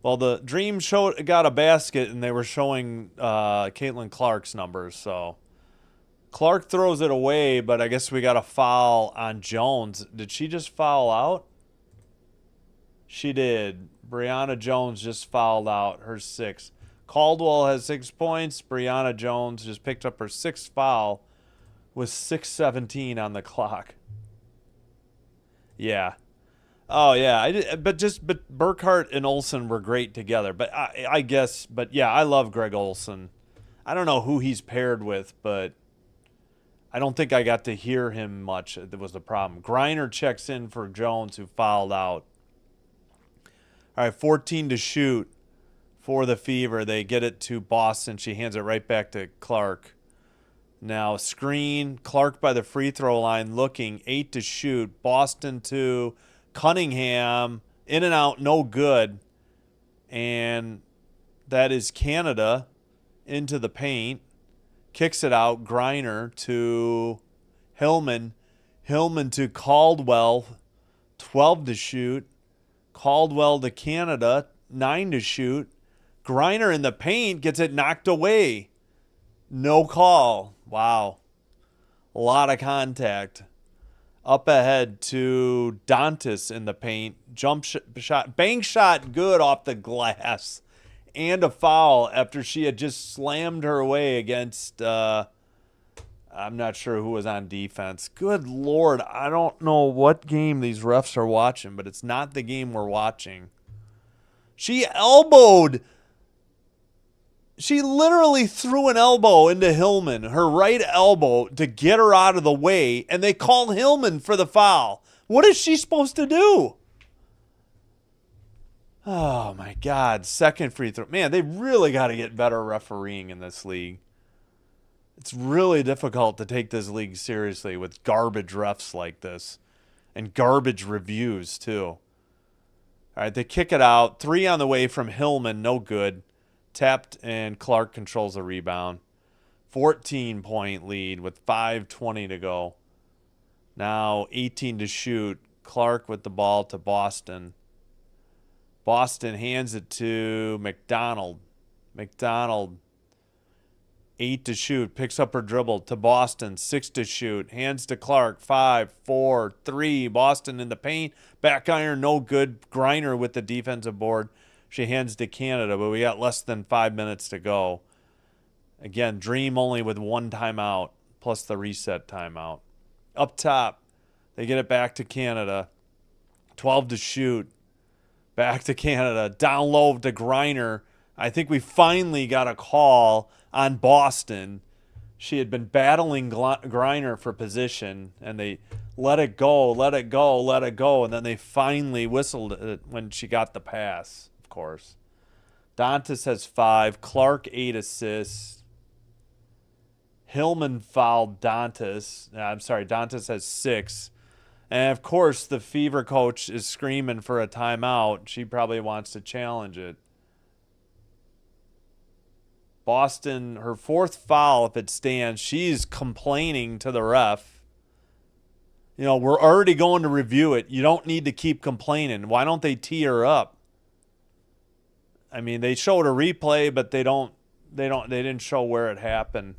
Well, the Dream got a basket, and they were showing Caitlin Clark's numbers. So Clark throws it away, but I guess we got a foul on Jones. Did she just foul out? She did. Brianna Jones just fouled out her 6th. Caldwell has 6 points. Brianna Jones just picked up her 6th foul with 6:17 on the clock. Yeah. Oh yeah. But Burkhart and Olsen were great together. But I guess. But yeah, I love Greg Olsen. I don't know who he's paired with, but I don't think I got to hear him much. That was the problem. Griner checks in for Jones, who fouled out. All right, 14 to shoot for the Fever. They get it to Boston. She hands it right back to Clark. Now screen. Clark by the free throw line looking. 8 to shoot. Boston to Cunningham. In and out, no good. And that is Canada into the paint. Kicks it out. Griner to Hillman. Hillman to Caldwell. 12 to shoot. Caldwell to Canada, 9 to shoot. Griner in the paint gets it knocked away. No call. Wow. A lot of contact. Up ahead to Dantas in the paint. Jump shot, bank shot good off the glass. And a foul after she had just slammed her way against, I'm not sure who was on defense. Good Lord, I don't know what game these refs are watching, but it's not the game we're watching. She literally threw an elbow into Hillman, her right elbow, to get her out of the way, and they call Hillman for the foul. What is she supposed to do? Oh, my God. Second free throw. Man, they really got to get better refereeing in this league. It's really difficult to take this league seriously with garbage refs like this. And garbage reviews, too. All right, they kick it out. 3 on the way from Hillman, no good. Tapped, and Clark controls the rebound. 14-point lead with 5:20 to go. Now 18 to shoot. Clark with the ball to Boston. Boston hands it to McDonald. McDonald, 8 to shoot. Picks up her dribble to Boston. 6 to shoot. Hands to Clark. 5, 4, 3. Boston in the paint. Back iron, no good. Griner with the defensive board. She hands to Canada, but we got less than 5 minutes to go. Again, Dream only with 1 timeout, plus the reset timeout. Up top, they get it back to Canada. 12 to shoot. Back to Canada. Down low to Griner. I think we finally got a call on Boston. She had been battling Griner for position, and they let it go, and then they finally whistled it when she got the pass, of course. Dantas has 5. Clark, 8 assists. Hillman fouled Dantas. Dantas has 6. And, of course, the Fever coach is screaming for a timeout. She probably wants to challenge it. Boston, her 4th foul, if it stands, she's complaining to the ref. You know, we're already going to review it. You don't need to keep complaining. Why don't they tee her up? I mean, they showed a replay, but they didn't show where it happened.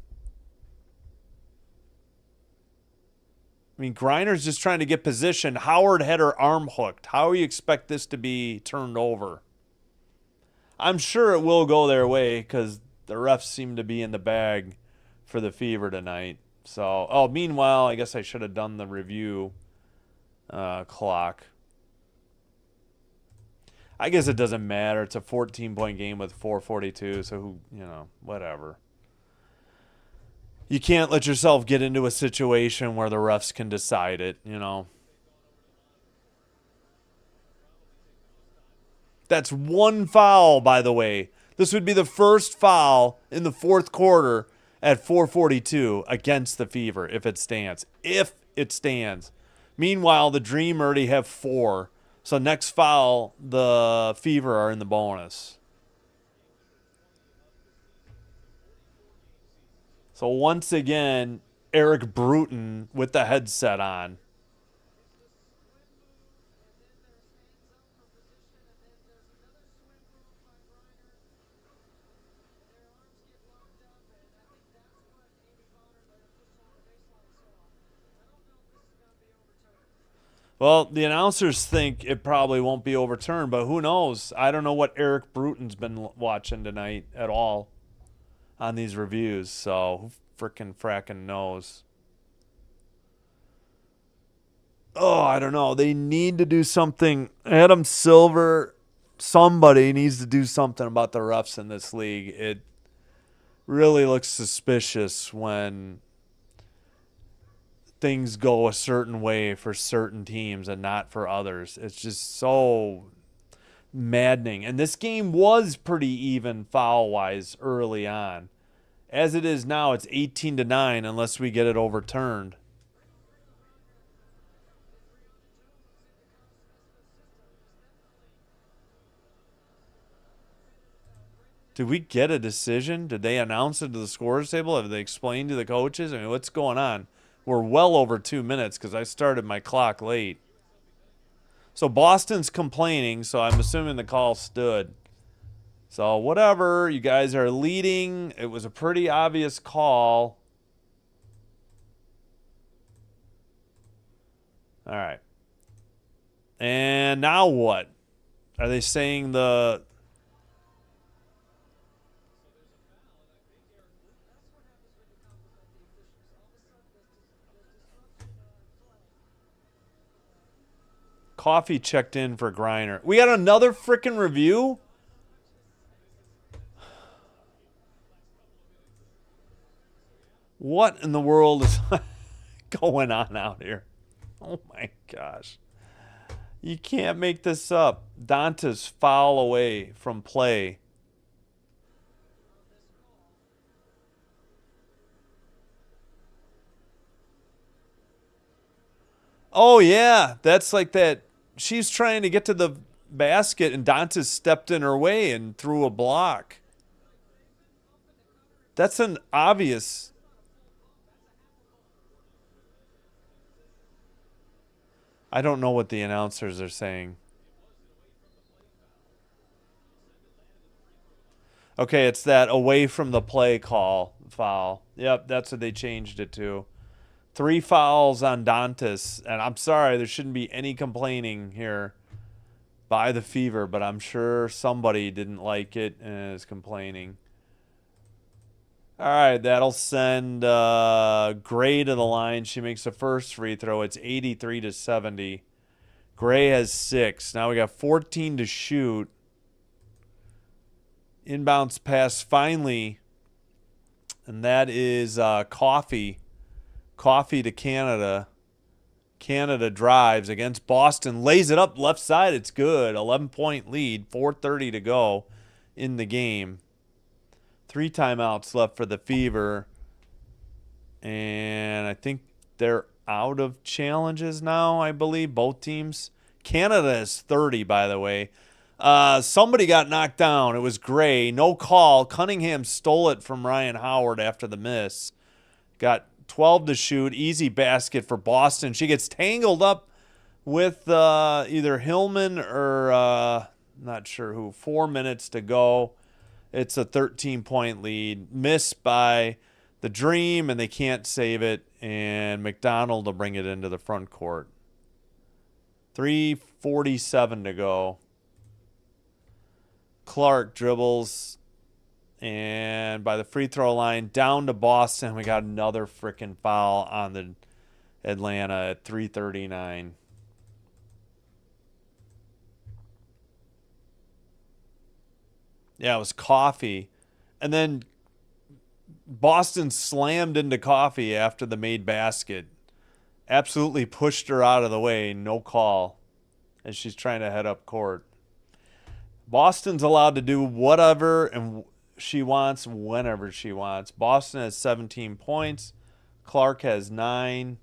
I mean, Griner's just trying to get position. Howard had her arm hooked. How do you expect this to be turned over? I'm sure it will go their way because the refs seem to be in the bag for the Fever tonight. So, oh, meanwhile, I guess I should have done the review clock. I guess it doesn't matter. It's a 14-point game with 4:42, so who, whatever. You can't let yourself get into a situation where the refs can decide it, That's one foul, by the way. This would be the first foul in the fourth quarter at 4:42 against the Fever if it stands. If it stands. Meanwhile, the Dream already have 4. So next foul, the Fever are in the bonus. So once again, Eric Bruton with the headset on. Well, the announcers think it probably won't be overturned, but who knows? I don't know what Eric Bruton's been watching tonight at all on these reviews, so who fracking knows? Oh, I don't know. They need to do something. Adam Silver, somebody needs to do something about the refs in this league. It really looks suspicious when things go a certain way for certain teams and not for others. It's just so maddening. And this game was pretty even foul-wise early on. As it is now, it's 18-9 unless we get it overturned. Did we get a decision? Did they announce it to the scorers table? Have they explained to the coaches? I mean, what's going on? We're well over 2 minutes because I started my clock late. So Boston's complaining, so I'm assuming the call stood. So whatever, you guys are leading. It was a pretty obvious call. All right. And now what? Are they saying the... Coffee checked in for Griner. We got another freaking review? What in the world is going on out here? Oh my gosh. You can't make this up. Dantas foul away from play. Oh yeah, that's like that. She's trying to get to the basket and Dantas stepped in her way and threw a block. That's an obvious... I don't know what the announcers are saying. Okay, it's that away from the play call foul. Yep, that's what they changed it to. 3 fouls on Dantas, and I'm sorry, there shouldn't be any complaining here by the Fever, but I'm sure somebody didn't like it and is complaining. All right, that'll send Gray to the line. She makes the first free throw. It's 83-70. Gray has 6. Now we got 14 to shoot. Inbounds pass finally, and that is Coffee. Coffee to Canada. Canada drives against Boston. Lays it up left side. It's good. 11-point lead. 4:30 to go in the game. 3 timeouts left for the Fever. And I think they're out of challenges now, I believe. Both teams. Canada is 30, by the way. Somebody got knocked down. It was Gray. No call. Cunningham stole it from Ryan Howard after the miss. Got 12 to shoot. Easy basket for Boston. She gets tangled up with either Hillman or not sure who. 4 minutes to go. It's a 13-point lead. Missed by the Dream, and they can't save it. And McDonald will bring it into the front court. 3:47 to go. Clark dribbles And by the free throw line, down to Boston. We got another freaking foul on the Atlanta at 3:39. Yeah, it was Coffee. And then Boston slammed into Coffee after the made basket. Absolutely pushed her out of the way. No call. As she's trying to head up court. Boston's allowed to do whatever and she wants whenever she wants. Boston has 17 points. Clark has 9.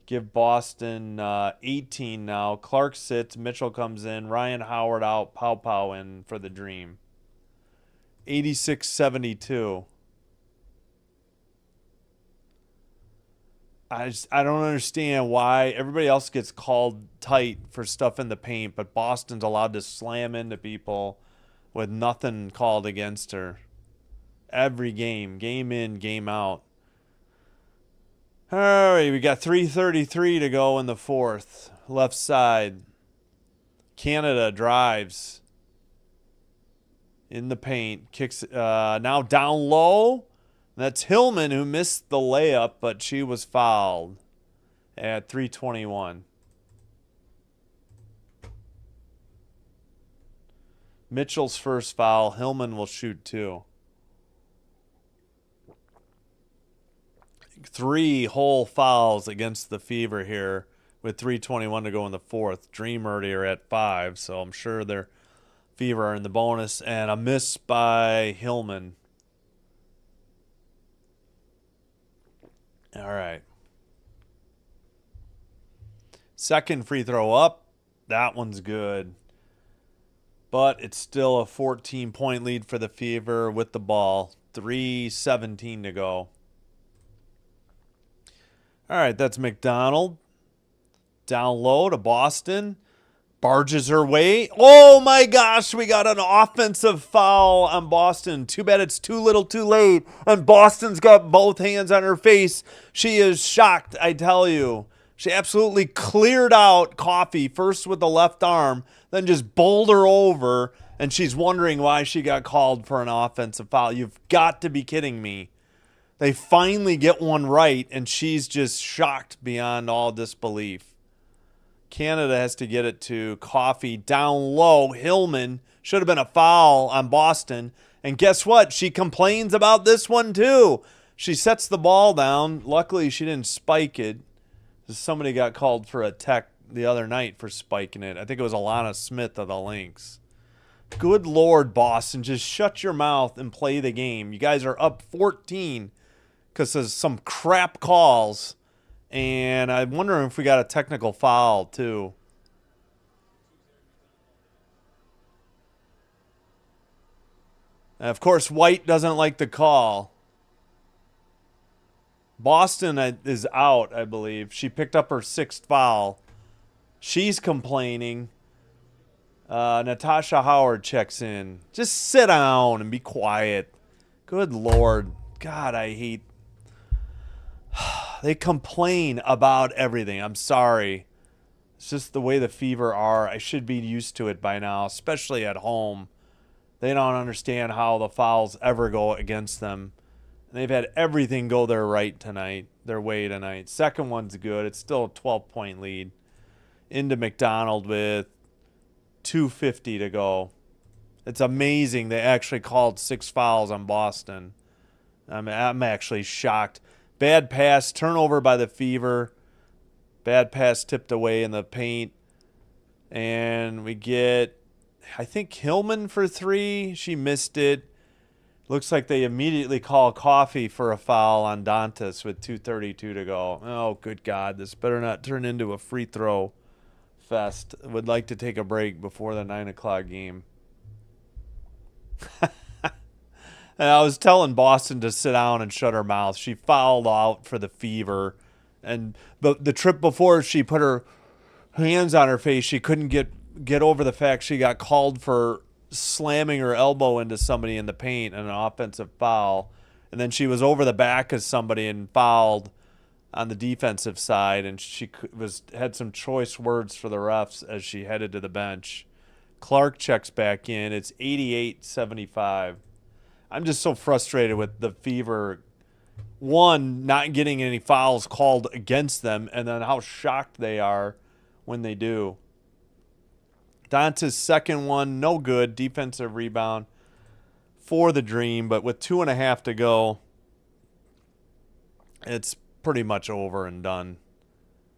Give Boston 18 now. Clark sits. Mitchell comes in. Ryan Howard out. Pow in for the Dream. 86-72. I don't understand why everybody else gets called tight for stuff in the paint, but Boston's allowed to slam into people with nothing called against her. Every game in, game out. All right, we got 3:33 to go in the fourth. Left side. Canada drives in the paint. Kicks now down low. That's Hillman who missed the layup, but she was fouled at 3:21. Mitchell's first foul. Hillman will shoot 2. 3 whole fouls against the Fever here with 3:21 to go in the fourth. Dream already are at 5, so I'm sure their Fever are in the bonus. And a miss by Hillman. All right. Second free throw up. That one's good. But it's still a 14-point lead for the Fever with the ball. 3:17 to go. All right, that's McDonald. Down low to Boston. Barges her way. Oh, my gosh, we got an offensive foul on Boston. Too bad it's too little too late. And Boston's got both hands on her face. She is shocked, I tell you. She absolutely cleared out Coffee, first with the left arm, then just bowled her over, and she's wondering why she got called for an offensive foul. You've got to be kidding me. They finally get one right, and she's just shocked beyond all disbelief. Canada has to get it to Coffee down low. Hillman should have been a foul on Boston. And guess what? She complains about this one too. She sets the ball down. Luckily, she didn't spike it. Somebody got called for a tech the other night for spiking it. I think it was Alana Smith of the Lynx. Good Lord, Boston. Just shut your mouth and play the game. You guys are up 14 because of some crap calls. And I'm wondering if we got a technical foul, too. And of course, White doesn't like the call. Boston is out, I believe. She picked up her 6th foul. She's complaining. Natasha Howard checks in. Just sit down and be quiet. Good Lord. God, I hate... They complain about everything. I'm sorry. It's just the way the Fever are. I should be used to it by now, especially at home. They don't understand how the fouls ever go against them. And they've had everything go their way tonight. Second one's good. It's still a 12-point lead. Into McDonald with 2:50 to go. It's amazing they actually called 6 fouls on Boston. I'm actually shocked. Bad pass, turnover by the Fever. Bad pass tipped away in the paint. And we get, I think, Hillman for 3. She missed it. Looks like they immediately call Coffee for a foul on Dantas with 2:32 to go. Oh, good God. This better not turn into a free throw fest. Would like to take a break before the 9 o'clock game. And I was telling Boston to sit down and shut her mouth. She fouled out for the Fever. And the trip before she put her hands on her face, she couldn't get over the fact she got called for slamming her elbow into somebody in the paint and an offensive foul. And then she was over the back of somebody and fouled on the defensive side. And she had some choice words for the refs as she headed to the bench. Clark checks back in. It's 88-75. I'm just so frustrated with the Fever. One, not getting any fouls called against them, and then how shocked they are when they do. Danta's second one, no good. Defensive rebound for the Dream, but with 2.5 to go, it's pretty much over and done.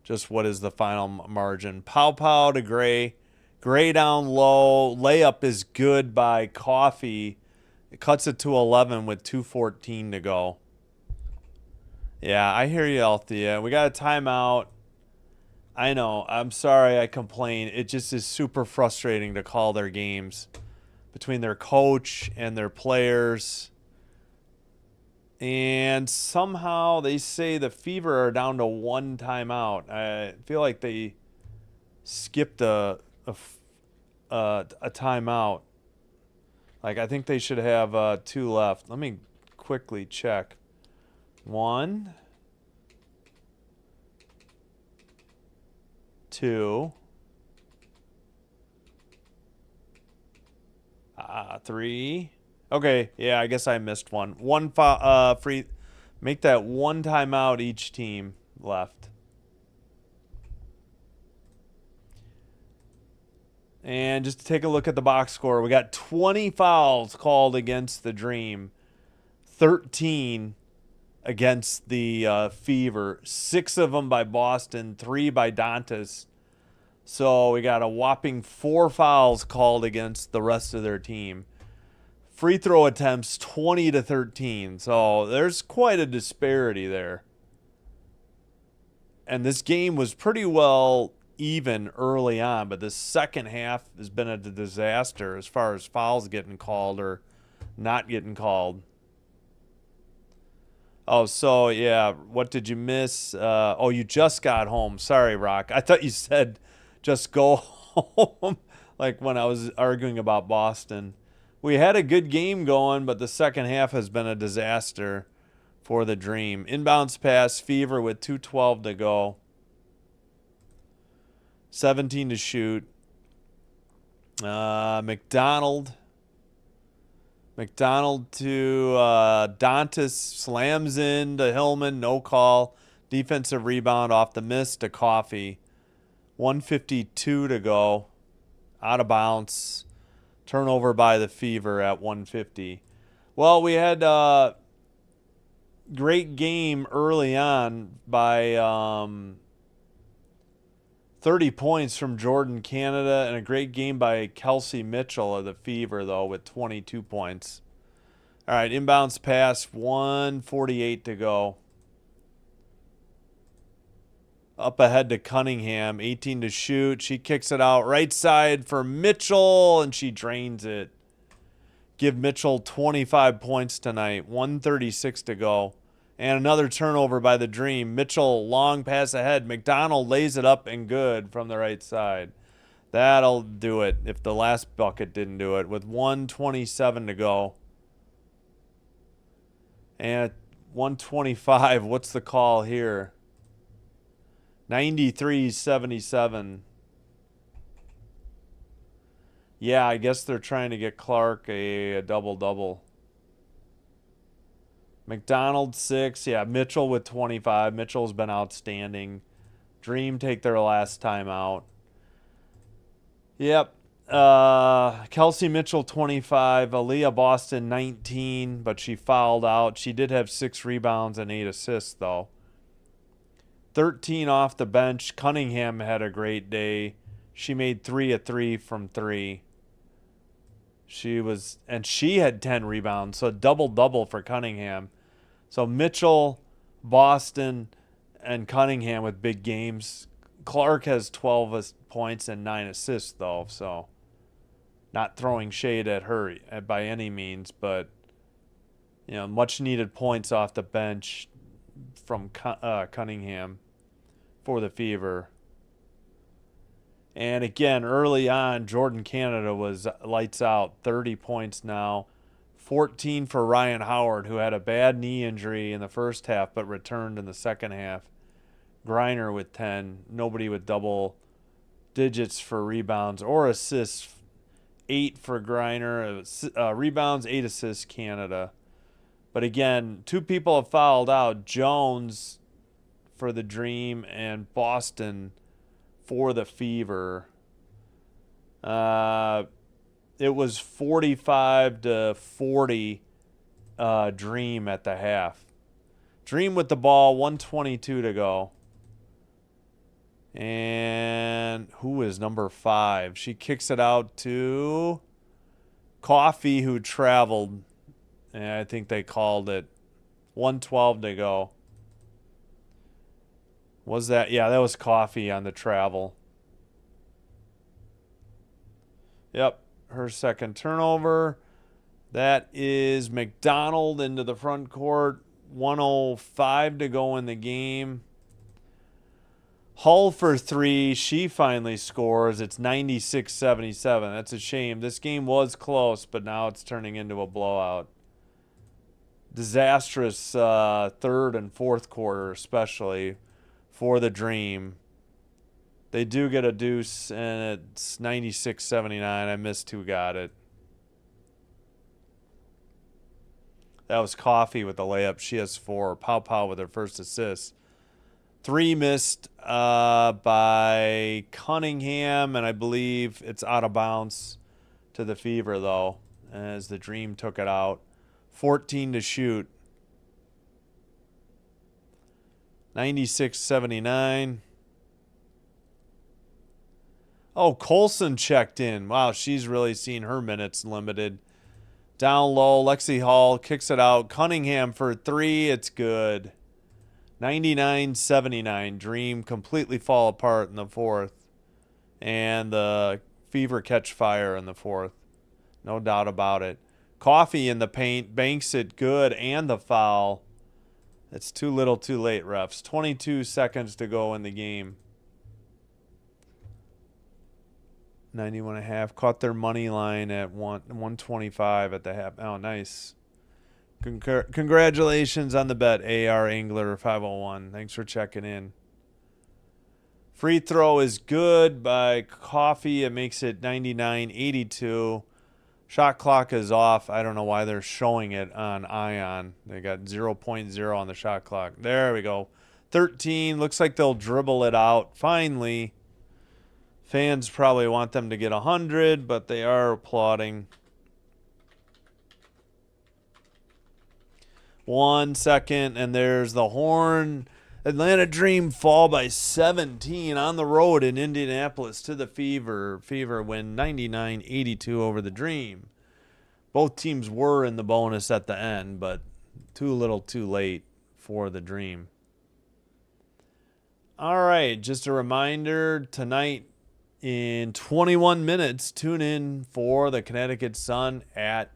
Just what is the final margin? Pow to Gray. Gray down low. Layup is good by Coffee. It cuts it to 11 with 2:14 to go. Yeah, I hear you, Althea. We got a timeout. I know. I'm sorry I complain. It just is super frustrating to call their games between their coach and their players. And somehow they say the Fever are down to one timeout. I feel like they skipped a timeout. Like, I think they should have 2 left. Let me quickly check. 1, 2, 3. Okay, yeah, I guess I missed one. One free. Make that one timeout each team left. And just to take a look at the box score, we got 20 fouls called against the Dream, 13 against the Fever, 6 of them by Boston, 3 by Dantas. So we got a whopping 4 fouls called against the rest of their team. Free throw attempts 20 to 13. So there's quite a disparity there. And this game was pretty well even early on, but the second half has been a disaster as far as fouls getting called or not getting called. Oh, so yeah, what did you miss? Oh, you just got home. Sorry, Rock. I thought you said just go home, like when I was arguing about Boston. We had a good game going, but the second half has been a disaster for the Dream. Inbounds pass, Fever with 2:12 to go. 17 to shoot. McDonald to Dantas, slams in to Hillman, no call. Defensive rebound off the miss to Coffee. 1:52 to go. Out of bounds. Turnover by the Fever at 1:50. Well, we had a great game early on by 30 points from Jordan Canada, and a great game by Kelsey Mitchell of the Fever, though, with 22 points. All right, inbounds pass, 1:48 to go. Up ahead to Cunningham, 18 to shoot. She kicks it out right side for Mitchell, and she drains it. Give Mitchell 25 points tonight, 1:36 to go. And another turnover by the Dream. Mitchell, long pass ahead. McDonald lays it up and good from the right side. That'll do it if the last bucket didn't do it. With 1:27 to go. And at 1:25, what's the call here? 93-77. Yeah, I guess they're trying to get Clark a double-double. McDonald 6. Yeah, Mitchell with 25. Mitchell's been outstanding. Dream take their last time out. Yep. Kelsey Mitchell 25. Aaliyah Boston 19, but she fouled out. She did have 6 rebounds and 8 assists, though. 13 off the bench. Cunningham had a great day. She made 3 of 3 from 3. She had 10 rebounds, so a double-double for Cunningham. So Mitchell, Boston, and Cunningham with big games. Clark has 12 points and 9 assists, though, so not throwing shade at her by any means, but much-needed points off the bench from Cunningham for the Fever. And again, early on, Jordan Canada was lights out, 30 points now. 14 for Ryan Howard, who had a bad knee injury in the first half but returned in the second half. Griner with 10. Nobody with double digits for rebounds or assists 8 for Griner. Rebounds, 8 assists, Canada. But again, 2 people have fouled out. Jones for the Dream and Boston for the Fever. It was 45-40 Dream at the half. Dream with the ball, 1:22 to go. And who is number 5? She kicks it out to Coffee, who traveled. And I think they called it. 1:12 to go. Was that? Yeah, that was Coffee on the travel. Yep, her second turnover. That is McDonald into the front court. 1:05 to go in the game. Hull for 3. She finally scores. It's 96-77. That's a shame. This game was close, but now it's turning into a blowout. Disastrous third and fourth quarter, especially for the Dream. They do get a deuce, and it's 96-79. I missed who got it. That was Coffee with the layup. She has 4. Pow Pow with her first assist. 3 missed by Cunningham, and I believe it's out of bounds to the Fever, though, as the Dream took it out. 14 to shoot. 96-79. Oh, Colson checked in. Wow, she's really seen her minutes limited. Down low, Lexi Hall kicks it out. Cunningham for 3. It's good. 99-79. Dream completely fall apart in the fourth. And the Fever catch fire in the fourth. No doubt about it. Coffee in the paint. Banks it good and the foul. It's too little too late, refs. 22 seconds to go in the game. 91.5. Caught their money line at 125 at the half. Oh, nice. Congratulations on the bet, AR Angler 501. Thanks for checking in. Free throw is good by Coffee. It makes it 99-82. Shot clock is off. I don't know why they're showing it on Ion. They got 0.0 on the shot clock. There we go. 13. Looks like they'll dribble it out. Finally. Fans probably want them to get 100, but they are applauding. 1 second, and there's the horn. Atlanta Dream fall by 17 on the road in Indianapolis to the Fever. Fever win 99-82 over the Dream. Both teams were in the bonus at the end, but too little too late for the Dream. All right, just a reminder, tonight in 21 minutes, tune in for the Connecticut Sun at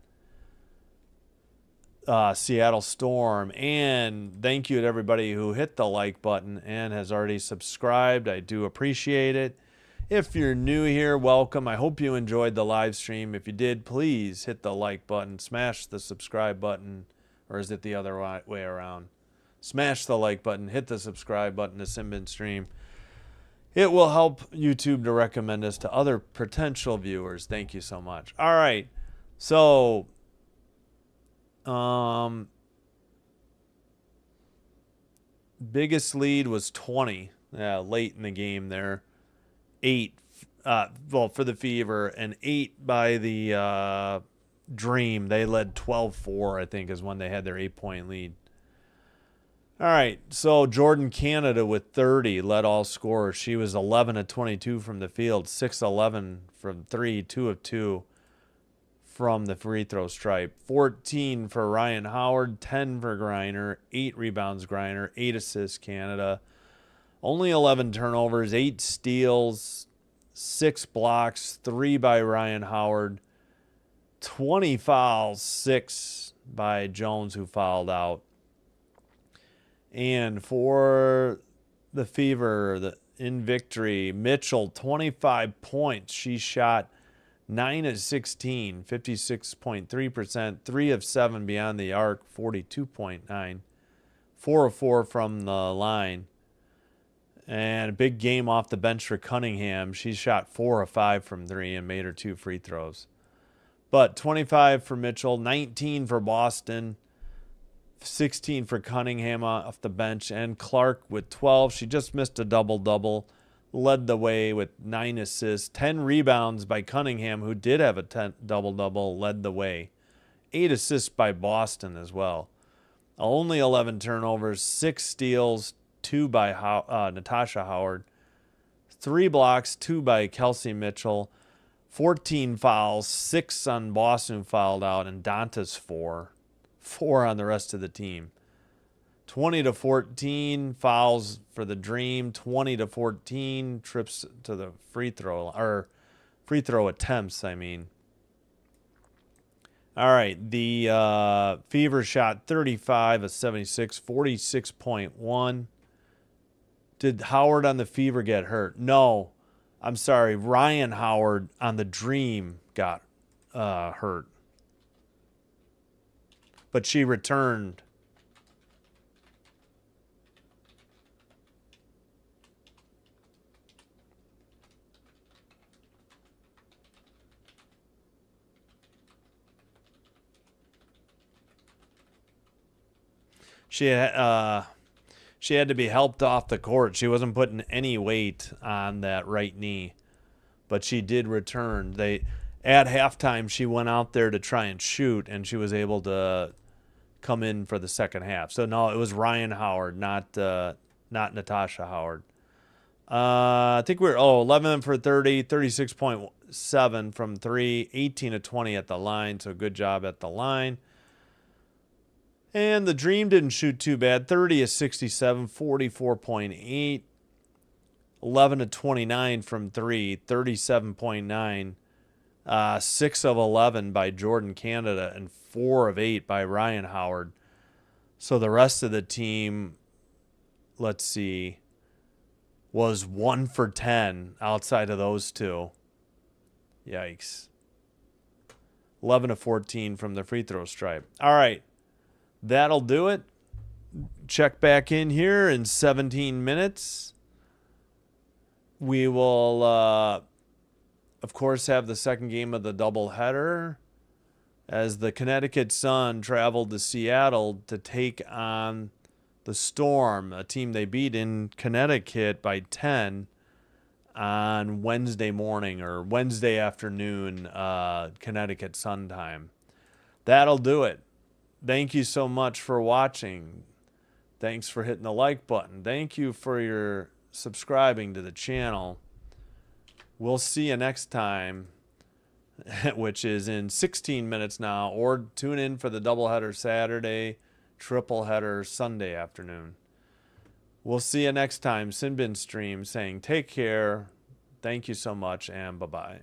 Seattle Storm. And thank you to everybody who hit the like button and has already subscribed. I do appreciate it. If you're new here, welcome. I hope you enjoyed the live stream. If you did, please hit the like button, smash the subscribe button, or is it the other way around? Smash the like button, hit the subscribe button to Simbin Stream. It will help YouTube to recommend us to other potential viewers. Thank you so much. All right. So, biggest lead was 20 late in the game there. 8, for the Fever, and 8 by the Dream. They led 12-4, I think, is when they had their 8-point lead. All right, so Jordan Canada with 30 led all scorers. She was 11 of 22 from the field, 6-11 from 3, 2 of 2 from the free throw stripe. 14 for Ryan Howard, 10 for Griner, 8 rebounds Griner, 8 assists Canada. Only 11 turnovers, 8 steals, 6 blocks, 3 by Ryan Howard, 20 fouls, 6 by Jones, who fouled out. And for the Fever, in victory, Mitchell, 25 points. She shot 9 of 16, 56.3%, 3 of 7 beyond the arc, 42.9, 4 of 4 from the line. And a big game off the bench for Cunningham. She shot 4 of 5 from 3 and made her 2 free throws. But 25 for Mitchell, 19 for Boston, 16 for Cunningham off the bench, and Clark with 12. She just missed a double-double, led the way with 9 assists, 10 rebounds by Cunningham, who did have a double-double, led the way. 8 assists by Boston as well. Only 11 turnovers, 6 steals, 2 by Natasha Howard, 3 blocks, 2 by Kelsey Mitchell, 14 fouls, 6 on Boston who fouled out, and Dantas 4 on the rest of the team. 20-14 fouls for the Dream, 20-14 trips to the free throw attempts, I mean. All right, the Fever shot 35 of 76, 46.1. Did Howard on the Fever get hurt? No. I'm sorry, Ryan Howard on the Dream got hurt. But she returned. She had to be helped off the court. She wasn't putting any weight on that right knee, but she did return. At halftime, she went out there to try and shoot, and she was able to come in for the second half. So no, it was Ryan Howard, not Natasha Howard. I think we're 11 for 30, 36.7 from 3, 18 of 20 at the line. So good job at the line. And the Dream didn't shoot too bad. 30 of 67, 44.8. 11 of 29 from 3, 37.9. 6 of 11 by Jordan Canada and 4 of 8 by Ryan Howard. So the rest of the team, let's see, was 1 for 10 outside of those two. Yikes. 11 of 14 from the free throw stripe. All right. That'll do it. Check back in here in 17 minutes. We will, of course, have the second game of the doubleheader as the Connecticut Sun traveled to Seattle to take on the Storm, a team they beat in Connecticut by 10 on Wednesday morning or Wednesday afternoon, Connecticut Sun time. That'll do it. Thank you so much for watching. Thanks for hitting the like button. Thank you for your subscribing to the channel. We'll see you next time, which is in 16 minutes now, or tune in for the doubleheader Saturday, triple header Sunday afternoon. We'll see you next time. Sinbin Stream saying take care. Thank you so much, and bye-bye.